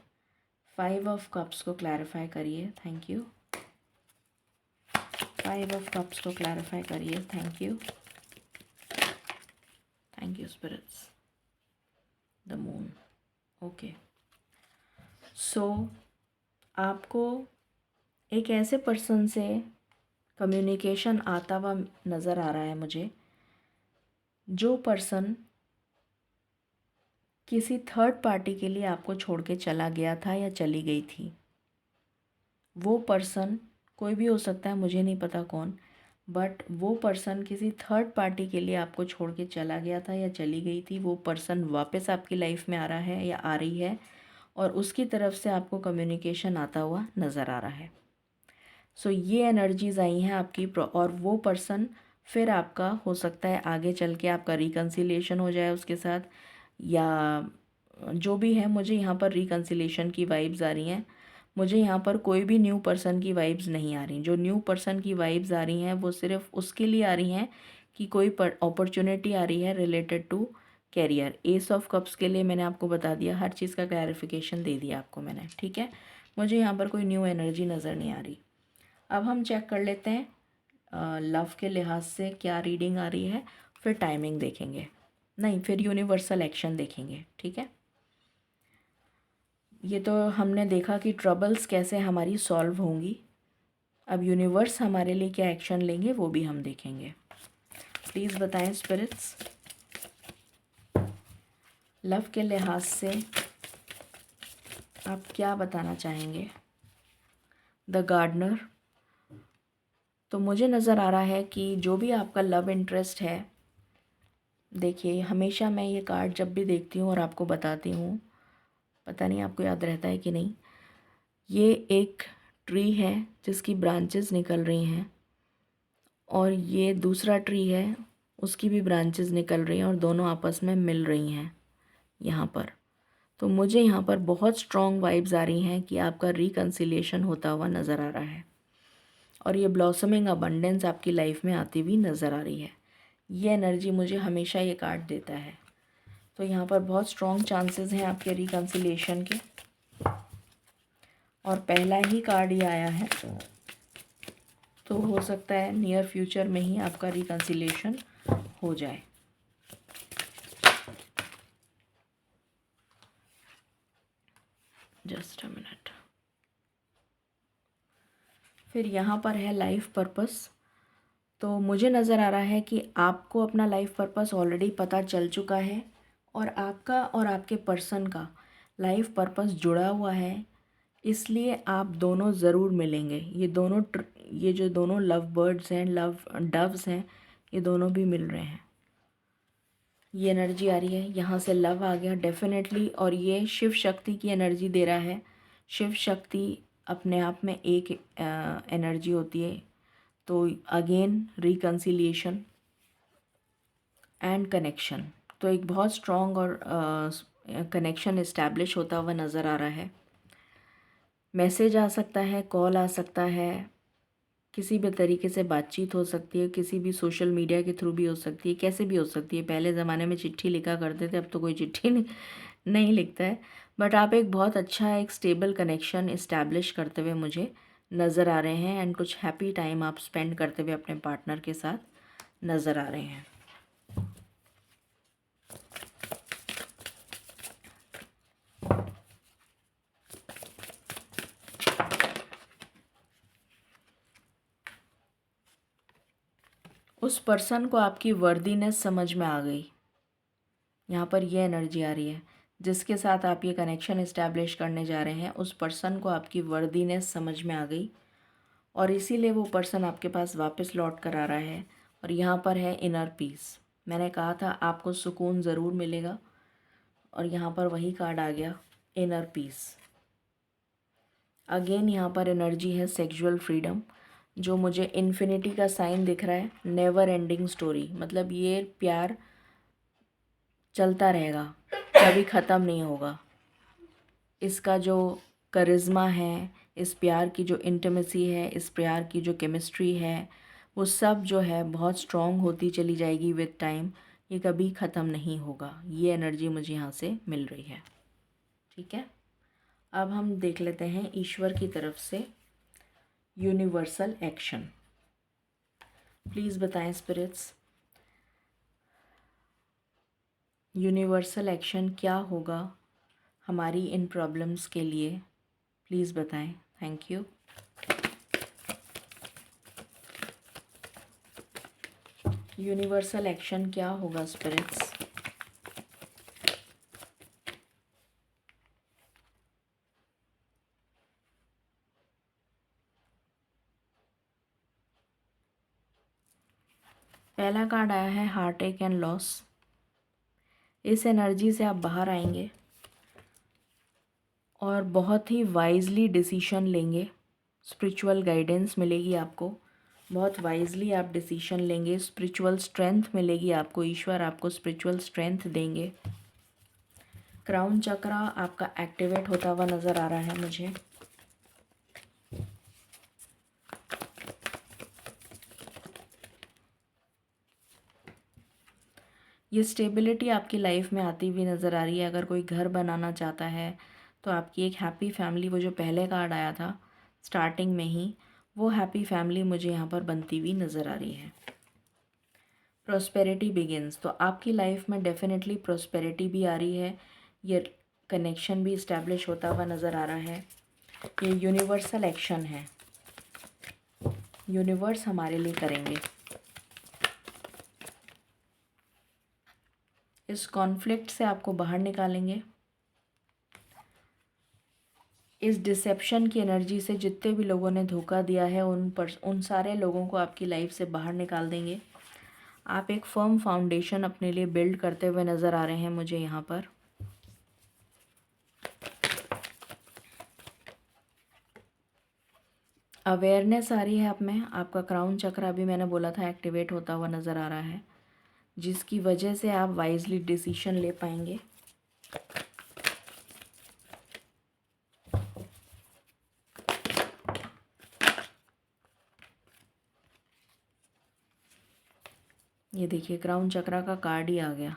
5 ऑफ कप्स को क्लैरिफाई करिए, थैंक यू। 5 ऑफ कप्स को क्लैरिफाई करिए, thank you. Thank you spirits. The moon, okay. So आपको एक ऐसे पर्सन से कम्युनिकेशन आता हुआ नज़र आ रहा है मुझे, जो पर्सन किसी थर्ड पार्टी के लिए आपको छोड़ के चला गया था या चली गई थी। वो पर्सन कोई भी हो सकता है, मुझे नहीं पता कौन, बट वो पर्सन किसी थर्ड पार्टी के लिए आपको छोड़ के चला गया था या चली गई थी। वो पर्सन वापस आपकी लाइफ में आ रहा है या आ रही है, और उसकी तरफ से आपको कम्युनिकेशन आता हुआ नज़र आ रहा है। सो ये एनर्जीज़ आई हैं आपकी, और वो पर्सन फिर आपका हो सकता है आगे चल के आपका रिकन्सिलिएशन हो जाए उसके साथ, या जो भी है। मुझे यहाँ पर रिकन्सिलिएशन की वाइब्स आ रही हैं। मुझे यहाँ पर कोई भी न्यू पर्सन की वाइब्स नहीं आ रही। जो न्यू पर्सन की वाइब्स आ रही हैं वो सिर्फ उसके लिए आ रही हैं कि कोई अपॉर्चुनिटी आ रही है related to career. Ace of cups के लिए मैंने आपको बता दिया, हर चीज़ का क्लैरिफिकेशन दे दिया आपको मैंने, ठीक है। मुझे यहाँ पर कोई न्यू एनर्जी नज़र नहीं आ रही। अब हम चेक कर लेते हैं लव के लिहाज से क्या रीडिंग आ रही है, फिर टाइमिंग देखेंगे, नहीं फिर यूनिवर्सल एक्शन देखेंगे, ठीक है। ये तो हमने देखा कि ट्रबल्स कैसे हमारी सॉल्व होंगी। अब यूनिवर्स हमारे लिए क्या एक्शन लेंगे वो भी हम देखेंगे। प्लीज़ बताएं स्पिरिट्स, लव के लिहाज से आप क्या बताना चाहेंगे। The gardener. तो मुझे नज़र आ रहा है कि जो भी आपका लव इंटरेस्ट है, देखिए हमेशा मैं ये कार्ड जब भी देखती हूँ और आपको बताती हूँ, पता नहीं आपको याद रहता है कि नहीं। ये एक ट्री है जिसकी ब्रांचेस निकल रही हैं, और ये दूसरा ट्री है उसकी भी ब्रांचेस निकल रही हैं और दोनों आपस में मिल रही हैं यहाँ पर। तो मुझे यहाँ पर बहुत स्ट्रॉन्ग वाइब्स आ रही हैं कि आपका रिकन्सिलिएशन होता हुआ नज़र आ रहा है, और ये ब्लॉसमिंग अबंडेंस आपकी लाइफ में आती हुई नज़र आ रही है। ये एनर्जी मुझे हमेशा ये कार्ड देता है। तो यहाँ पर बहुत स्ट्रॉन्ग चांसेस हैं आपके रिकन्सिलिएशन के, और पहला ही कार्ड ये आया है, तो हो सकता है नियर फ्यूचर में ही आपका रिकन्सिलिएशन हो जाए। Just a minute. फिर यहाँ पर है लाइफ पर्पस। तो मुझे नज़र आ रहा है कि आपको अपना लाइफ पर्पस ऑलरेडी पता चल चुका है, और आपका और आपके पर्सन का लाइफ पर्पस जुड़ा हुआ है, इसलिए आप दोनों ज़रूर मिलेंगे। ये जो दोनों लव बर्ड्स हैं, लव डव्स हैं, ये दोनों भी मिल रहे हैं। ये एनर्जी आ रही है, यहाँ से लव आ गया डेफिनेटली, और ये शिव शक्ति की एनर्जी दे रहा है। शिव शक्ति अपने आप में एक एनर्जी होती है। तो अगेन रिकन्सिलिएशन एंड कनेक्शन, तो एक बहुत स्ट्रॉन्ग और कनेक्शन इस्टेब्लिश होता हुआ नज़र आ रहा है। मैसेज आ सकता है, कॉल आ सकता है, किसी भी तरीके से बातचीत हो सकती है, किसी भी सोशल मीडिया के थ्रू भी हो सकती है, कैसे भी हो सकती है। पहले ज़माने में चिट्ठी लिखा करते थे, अब तो कोई चिट्ठी नहीं लिखता है। बट आप एक बहुत अच्छा एक स्टेबल कनेक्शन इस्टेब्लिश करते हुए मुझे नज़र आ रहे हैं, एंड कुछ हैप्पी टाइम आप स्पेंड करते हुए अपने पार्टनर के साथ नज़र आ रहे हैं। उस पर्सन को आपकी वर्दीनेस समझ में आ गई। यहाँ पर ये एनर्जी आ रही है, जिसके साथ आप ये कनेक्शन इस्टेब्लिश करने जा रहे हैं, उस पर्सन को आपकी वर्दीनेस समझ में आ गई, और इसीलिए वो पर्सन आपके पास वापस लौट कर आ रहा है। और यहाँ पर है इनर पीस। मैंने कहा था आपको सुकून ज़रूर मिलेगा, और यहाँ पर वही कार्ड आ गया, इनर पीस। अगेन यहाँ पर एनर्जी है सेक्सुअल फ्रीडम, जो मुझे इन्फिनिटी का साइन दिख रहा है। नेवर एंडिंग स्टोरी, मतलब ये प्यार चलता रहेगा, कभी ख़त्म नहीं होगा। इसका जो करिश्मा है, इस प्यार की जो इंटीमेसी है, इस प्यार की जो केमिस्ट्री है, वो सब जो है बहुत स्ट्रॉन्ग होती चली जाएगी विद टाइम। ये कभी ख़त्म नहीं होगा। ये एनर्जी मुझे यहाँ से मिल रही है। ठीक है, अब हम देख लेते हैं ईश्वर की तरफ से यूनिवर्सल एक्शन। प्लीज़ बताएं स्पिरिट्स, यूनिवर्सल एक्शन क्या होगा हमारी इन प्रॉब्लम्स के लिए। प्लीज़ बताएं। Thank you. यूनिवर्सल एक्शन क्या होगा स्पिरिट्स। पहला कार्ड आया है हार्ट एक एंड लॉस। इस एनर्जी से आप बाहर आएंगे और बहुत ही वाइजली डिसीशन लेंगे। स्पिरिचुअल गाइडेंस मिलेगी आपको, बहुत वाइजली आप डिसीशन लेंगे। स्पिरिचुअल स्ट्रेंथ मिलेगी आपको, ईश्वर आपको स्पिरिचुअल स्ट्रेंथ देंगे। क्राउन चक्रा आपका एक्टिवेट होता हुआ नज़र आ रहा है मुझे। ये स्टेबिलिटी आपकी लाइफ में आती हुई नज़र आ रही है। अगर कोई घर बनाना चाहता है तो आपकी एक हैप्पी फैमिली, वो जो पहले कार्ड आया था स्टार्टिंग में ही, वो हैप्पी फैमिली मुझे यहाँ पर बनती हुई नज़र आ रही है। प्रॉस्पेरिटी बिगिंस, तो आपकी लाइफ में डेफिनेटली प्रॉस्पेरिटी भी आ रही है। ये कनेक्शन भी इस्टेब्लिश होता हुआ नज़र आ रहा है। ये यूनिवर्सल एक्शन है, यूनिवर्स हमारे लिए करेंगे। इस कॉन्फ्लिक्ट से आपको बाहर निकालेंगे। इस डिसेप्शन की एनर्जी से जितने भी लोगों ने धोखा दिया है उन सारे लोगों को आपकी लाइफ से बाहर निकाल देंगे। आप एक फर्म फाउंडेशन अपने लिए बिल्ड करते हुए नज़र आ रहे हैं मुझे यहाँ पर। अवेयरनेस आ रही है आप में, आपका क्राउन चक्र अभी मैंने बोला था एक्टिवेट होता हुआ नज़र आ रहा है, जिसकी वजह से आप वाइजली डिसीजन ले पाएंगे। ये देखिए क्राउन चक्र का कार्ड ही आ गया।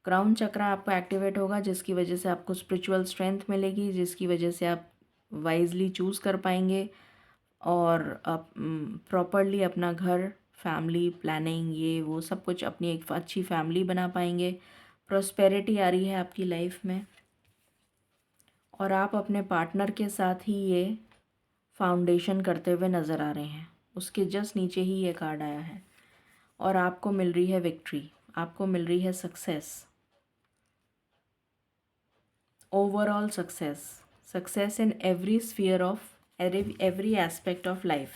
क्राउन चक्र आपका एक्टिवेट होगा, जिसकी वजह से आपको स्पिरिचुअल स्ट्रेंथ मिलेगी, जिसकी वजह से आप वाइजली चूज़ कर पाएंगे और आप प्रॉपरली अपना घर, फैमिली प्लानिंग, ये वो सब कुछ अपनी एक अच्छी फैमिली बना पाएंगे। प्रॉस्पेरिटी आ रही है आपकी लाइफ में और आप अपने पार्टनर के साथ ही ये फाउंडेशन करते हुए नज़र आ रहे हैं। उसके जस्ट नीचे ही ये कार्ड आया है और आपको मिल रही है विक्ट्री, आपको मिल रही है success, overall success, success in every sphere of every aspect of life.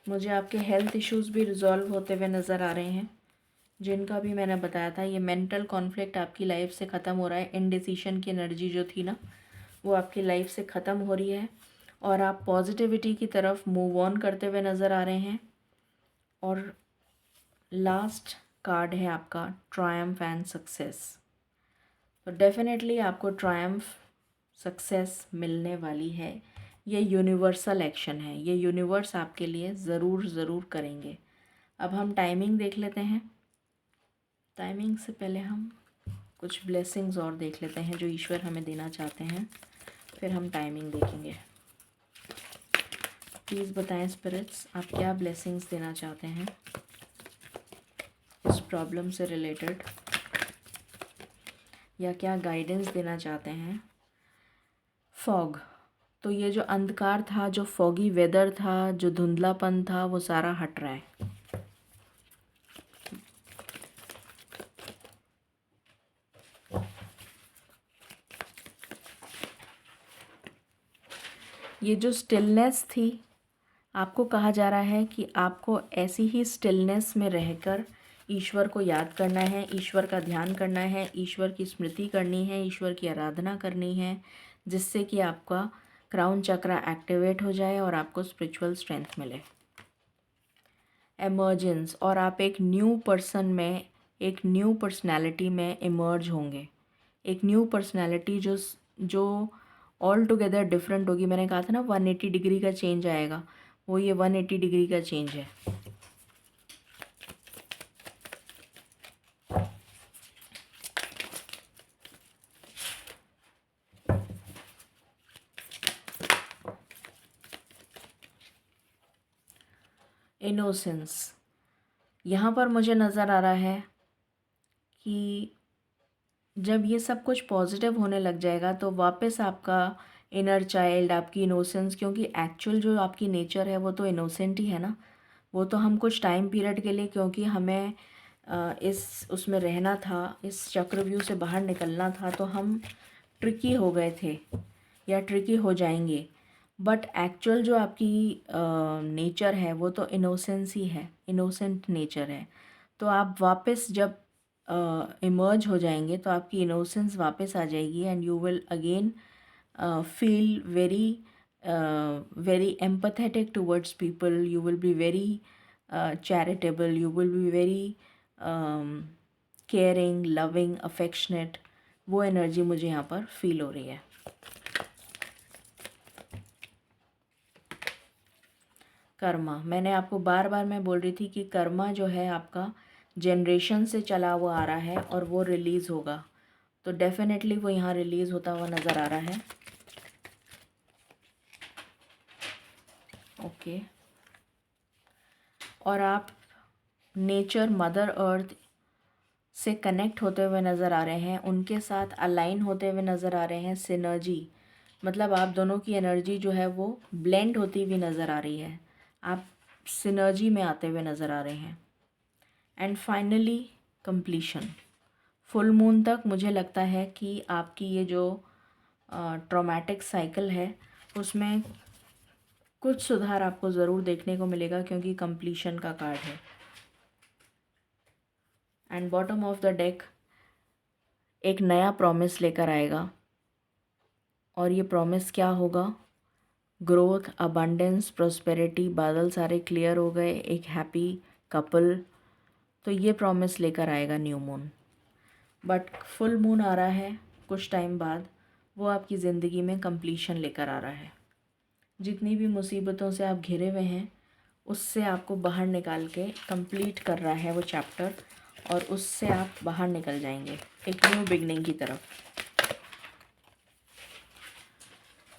मुझे आपके हेल्थ इश्यूज़ भी रिजॉल्व होते हुए नज़र आ रहे हैं, जिनका भी मैंने बताया था। ये मेंटल कॉन्फ्लिक्ट आपकी लाइफ से ख़त्म हो रहा है। इनडिसीशन की एनर्जी जो थी ना, वो आपकी लाइफ से ख़त्म हो रही है और आप पॉजिटिविटी की तरफ मूव ऑन करते हुए नज़र आ रहे हैं। और लास्ट कार्ड है आपका ट्रायम्फ एंड सक्सेस। तो डेफिनेटली आपको ट्रायम्फ, सक्सेस मिलने वाली है। ये यूनिवर्सल एक्शन है, ये यूनिवर्स आपके लिए ज़रूर करेंगे। अब हम टाइमिंग देख लेते हैं। टाइमिंग से पहले हम कुछ ब्लेसिंग्स और देख लेते हैं जो ईश्वर हमें देना चाहते हैं, फिर हम टाइमिंग देखेंगे। प्लीज़ बताएं स्पिरिट्स, आप क्या ब्लेसिंग्स देना चाहते हैं इस प्रॉब्लम से रिलेटेड, या क्या गाइडेंस देना चाहते हैं। फॉग, तो ये जो अंधकार था, जो फॉगी वेदर था, जो धुंधलापन था, वो सारा हट रहा है। ये जो स्टिलनेस थी, आपको कहा जा रहा है कि आपको ऐसी ही स्टिलनेस में रहकर ईश्वर को याद करना है, ईश्वर का ध्यान करना है, ईश्वर की स्मृति करनी है, ईश्वर की आराधना करनी है, जिससे कि आपका क्राउन चक्र एक्टिवेट हो जाए और आपको स्पिरिचुअल स्ट्रेंथ मिले। एमर्जेंस, और आप एक न्यू पर्सन में, एक न्यू पर्सनैलिटी में इमर्ज होंगे। एक न्यू पर्सनैलिटी जो ऑल टुगेदर डिफरेंट होगी। मैंने कहा था ना 180 डिग्री का चेंज आएगा, वो ये 180 डिग्री का चेंज है। इनोसेंस, यहाँ पर मुझे नज़र आ रहा है कि जब ये सब कुछ पॉजिटिव होने लग जाएगा तो वापस आपका इनर चाइल्ड, आपकी इनोसेंस, क्योंकि एक्चुअल जो आपकी नेचर है वो तो इनोसेंट ही है ना। वो तो हम कुछ टाइम पीरियड के लिए, क्योंकि हमें इस उसमें रहना था, इस चक्रव्यूह से बाहर निकलना था, तो हम ट्रिकी हो गए थे या ट्रिकी हो जाएंगे। बट एक्चुअल जो आपकी नेचर है वो तो इनोसेंस ही है, इनोसेंट नेचर है। तो आप वापस जब इमर्ज हो जाएंगे तो आपकी इनोसेंस वापस आ जाएगी and you will again feel very empathetic towards people. You will be very charitable. You will be very caring, loving, affectionate. वो एनर्जी मुझे यहाँ पर फील हो रही है। कर्मा, मैंने आपको बार बार मैं बोल रही थी कि कर्मा जो है आपका जनरेशन से चला हुआ आ रहा है और वो रिलीज़ होगा। तो डेफिनेटली वो यहाँ रिलीज़ होता हुआ नज़र आ रहा है। ओके, और आप नेचर, मदर अर्थ से कनेक्ट होते हुए नज़र आ रहे हैं, उनके साथ अलाइन होते हुए नज़र आ रहे हैं। सिनर्जी, मतलब आप दोनों की एनर्जी जो है वो ब्लेंड होती हुई नज़र आ रही है, आप सिनर्जी में आते हुए नज़र आ रहे हैं। And finally completion, full moon तक मुझे लगता है कि आपकी ये जो ट्रॉमेटिक साइकिल है उसमें कुछ सुधार आपको ज़रूर देखने को मिलेगा, क्योंकि कंप्लीशन का कार्ड है। And bottom of the deck एक नया प्रॉमिस लेकर आएगा, और ये प्रॉमिस क्या होगा? Growth, abundance, prosperity. बादल सारे क्लियर हो गए, एक हैप्पी कपल। तो ये प्रॉमिस लेकर आएगा new moon. But full moon आ रहा है कुछ टाइम बाद, वो आपकी ज़िंदगी में कंप्लीशन लेकर आ रहा है। जितनी भी मुसीबतों से आप घिरे हुए हैं, उससे आपको बाहर निकाल के कंप्लीट कर रहा है वो चैप्टर, और उससे आप बाहर निकल जाएंगे एक न्यू बिगनिंग की तरफ।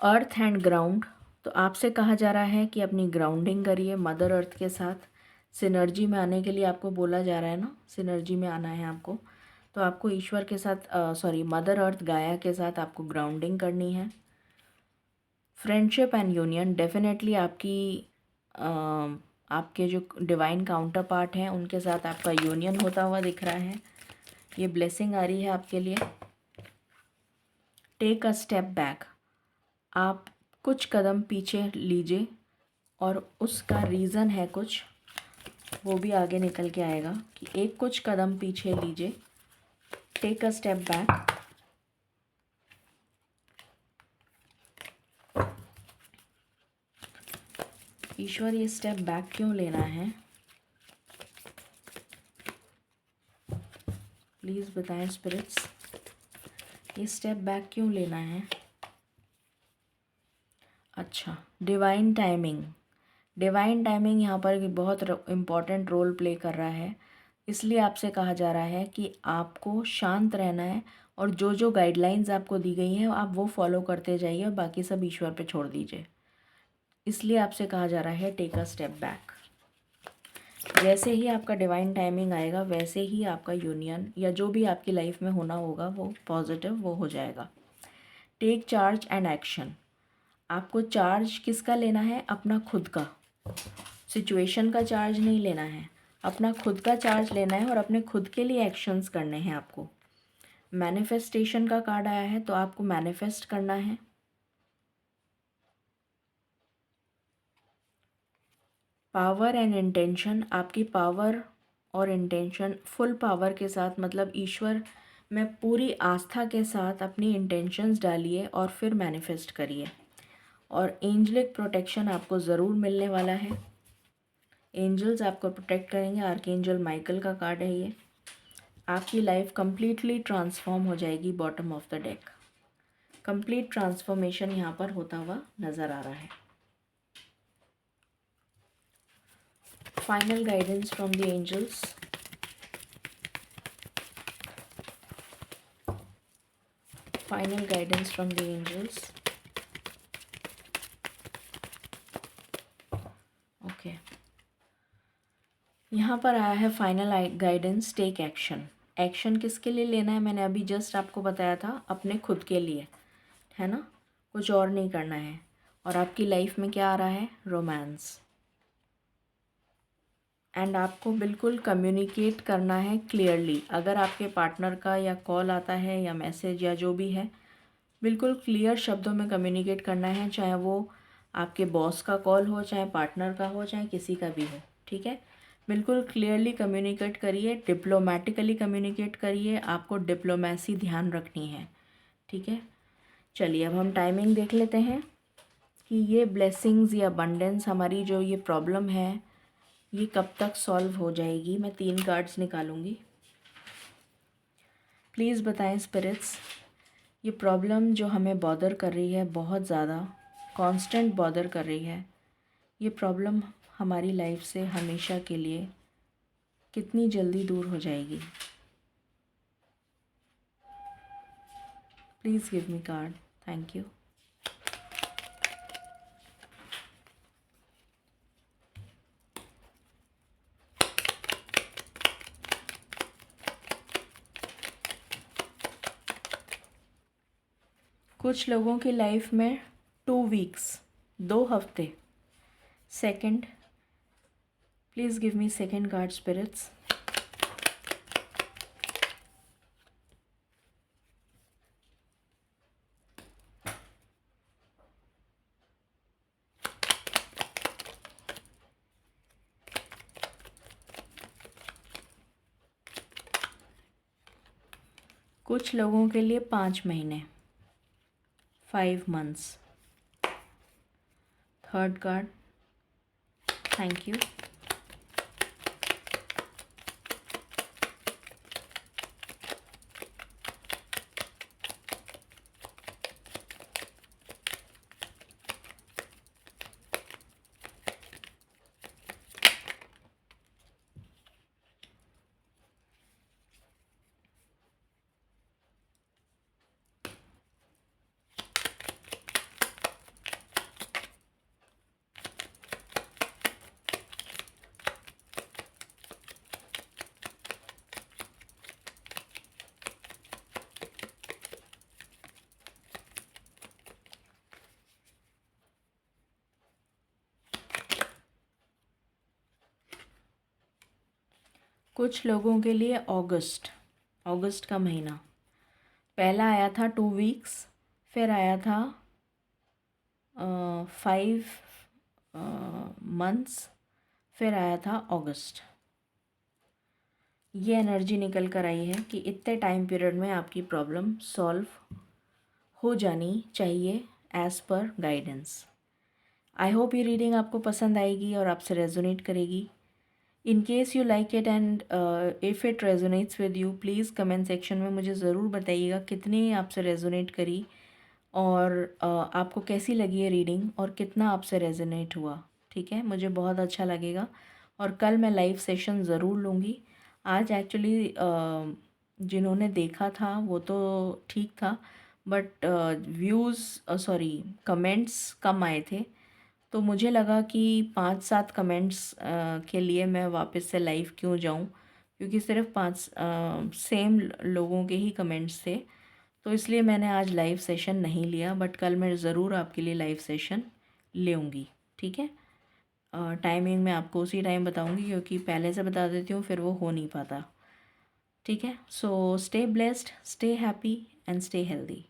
अर्थ एंड ग्राउंड, तो आपसे कहा जा रहा है कि अपनी ग्राउंडिंग करिए मदर अर्थ के साथ। सिनर्जी में आने के लिए आपको बोला जा रहा है ना, सिनर्जी में आना है आपको। तो आपको ईश्वर के साथ मदर अर्थ गाया के साथ आपको ग्राउंडिंग करनी है। फ्रेंडशिप एंड यूनियन, डेफिनेटली आपके जो डिवाइन काउंटर पार्ट हैं उनके साथ आपका यूनियन होता हुआ दिख रहा है। ये ब्लेसिंग आ रही है आपके लिए। टेक अ स्टेप बैक, आप कुछ कदम पीछे लीजिए, और उसका रीज़न है कुछ, वो भी आगे निकल के आएगा कि एक कुछ कदम पीछे लीजिए। Take a step back. ईश्वर, ये स्टेप बैक क्यों लेना है? प्लीज़ बताएं स्पिरिट्स, ये स्टेप बैक क्यों लेना है? अच्छा, डिवाइन टाइमिंग। डिवाइन टाइमिंग यहाँ पर बहुत इम्पॉर्टेंट रोल प्ले कर रहा है। इसलिए आपसे कहा जा रहा है कि आपको शांत रहना है, और जो जो गाइडलाइंस आपको दी गई हैं आप वो फॉलो करते जाइए, और बाकी सब ईश्वर पे छोड़ दीजिए। इसलिए आपसे कहा जा रहा है टेक अ स्टेप बैक। जैसे ही आपका डिवाइन टाइमिंग आएगा, वैसे ही आपका यूनियन या जो भी आपकी लाइफ में होना होगा वो पॉजिटिव वो हो जाएगा। टेक चार्ज एंड एक्शन, आपको चार्ज किसका लेना है? अपना खुद का। सिचुएशन का चार्ज नहीं लेना है, अपना खुद का चार्ज लेना है, और अपने खुद के लिए एक्शंस करने हैं आपको। मैनिफेस्टेशन का कार्ड आया है, तो आपको मैनिफेस्ट करना है। पावर एंड इंटेंशन, आपकी पावर और इंटेंशन फुल पावर के साथ, मतलब ईश्वर में पूरी आस्था के साथ अपनी इंटेंशंस डालिए और फिर मैनिफेस्ट करिए। और एंजलिक प्रोटेक्शन आपको ज़रूर मिलने वाला है। एंजल्स आपको प्रोटेक्ट करेंगे। आर्कएंजल माइकल का कार्ड है ये। आपकी लाइफ कंप्लीटली ट्रांसफॉर्म हो जाएगी। Bottom of the deck complete transformation यहाँ पर होता हुआ नज़र आ रहा है। Final guidance from the angels. Final guidance from the angels. Okay, यहाँ पर आया है final guidance, take action. Action किसके लिए लेना है? मैंने अभी जस्ट आपको बताया था, अपने खुद के लिए, है ना, कुछ और नहीं करना है। और आपकी लाइफ में क्या आ रहा है? रोमांस। एंड आपको बिल्कुल कम्युनिकेट करना है क्लियरली। अगर आपके पार्टनर का या कॉल आता है या मैसेज या जो भी है, बिल्कुल क्लियर शब्दों में कम्युनिकेट करना है, चाहे वो आपके बॉस का कॉल हो, चाहे पार्टनर का हो, चाहे किसी का भी हो। ठीक है, बिल्कुल क्लियरली कम्युनिकेट करिए, डिप्लोमेटिकली कम्युनिकेट करिए। आपको डिप्लोमेसी ध्यान रखनी है। ठीक है, चलिए अब हम टाइमिंग देख लेते हैं कि ये ब्लेसिंग्स या अबंडेंस, हमारी जो ये प्रॉब्लम है, ये कब तक सॉल्व हो जाएगी। मैं 3 कार्ड्स निकालूंगी। प्लीज़ बताएं स्पिरिट्स, ये प्रॉब्लम जो हमें बॉदर कर रही है, बहुत ज़्यादा कांस्टेंट बॉदर कर रही है, ये प्रॉब्लम हमारी लाइफ से हमेशा के लिए कितनी जल्दी दूर हो जाएगी? Please give me card. Thank you. कुछ लोगों की लाइफ में 2 वीक्स, 2 हफ्ते। Second, please give me second card spirits. कुछ लोगों के लिए 5 महीने, 5 months। Third card, thank you. कुछ लोगों के लिए अगस्त का महीना, पहला आया था 2 weeks, फिर आया था 5 months, फिर आया था अगस्त। ये एनर्जी निकल कर आई है कि इतने टाइम पीरियड में आपकी प्रॉब्लम सॉल्व हो जानी चाहिए as per guidance. I hope ये रीडिंग आपको पसंद आएगी और आपसे रेजोनेट करेगी। In case you like it and if it resonates with you, please comment section में मुझे ज़रूर बताइएगा कितनी आपसे रेजोनेट करी और आपको कैसी लगी ये रीडिंग और कितना आपसे रेजोनेट हुआ। ठीक है, मुझे बहुत अच्छा लगेगा और कल मैं लाइव सेशन ज़रूर लूँगी। आज एक्चुअली जिन्होंने देखा था वो तो ठीक था, बट कमेंट्स कम आए थे, तो मुझे लगा कि 5-7 कमेंट्स के लिए मैं वापस से लाइव क्यों जाऊं, क्योंकि सिर्फ 5 सेम लोगों के ही कमेंट्स थे, तो इसलिए मैंने आज लाइव सेशन नहीं लिया। बट कल मैं ज़रूर आपके लिए लाइव सेशन लूँगी। ठीक है, टाइमिंग मैं आपको उसी टाइम बताऊंगी, क्योंकि पहले से बता देती हूँ फिर वो हो नहीं पाता। ठीक है, so stay blessed, stay happy and stay healthy.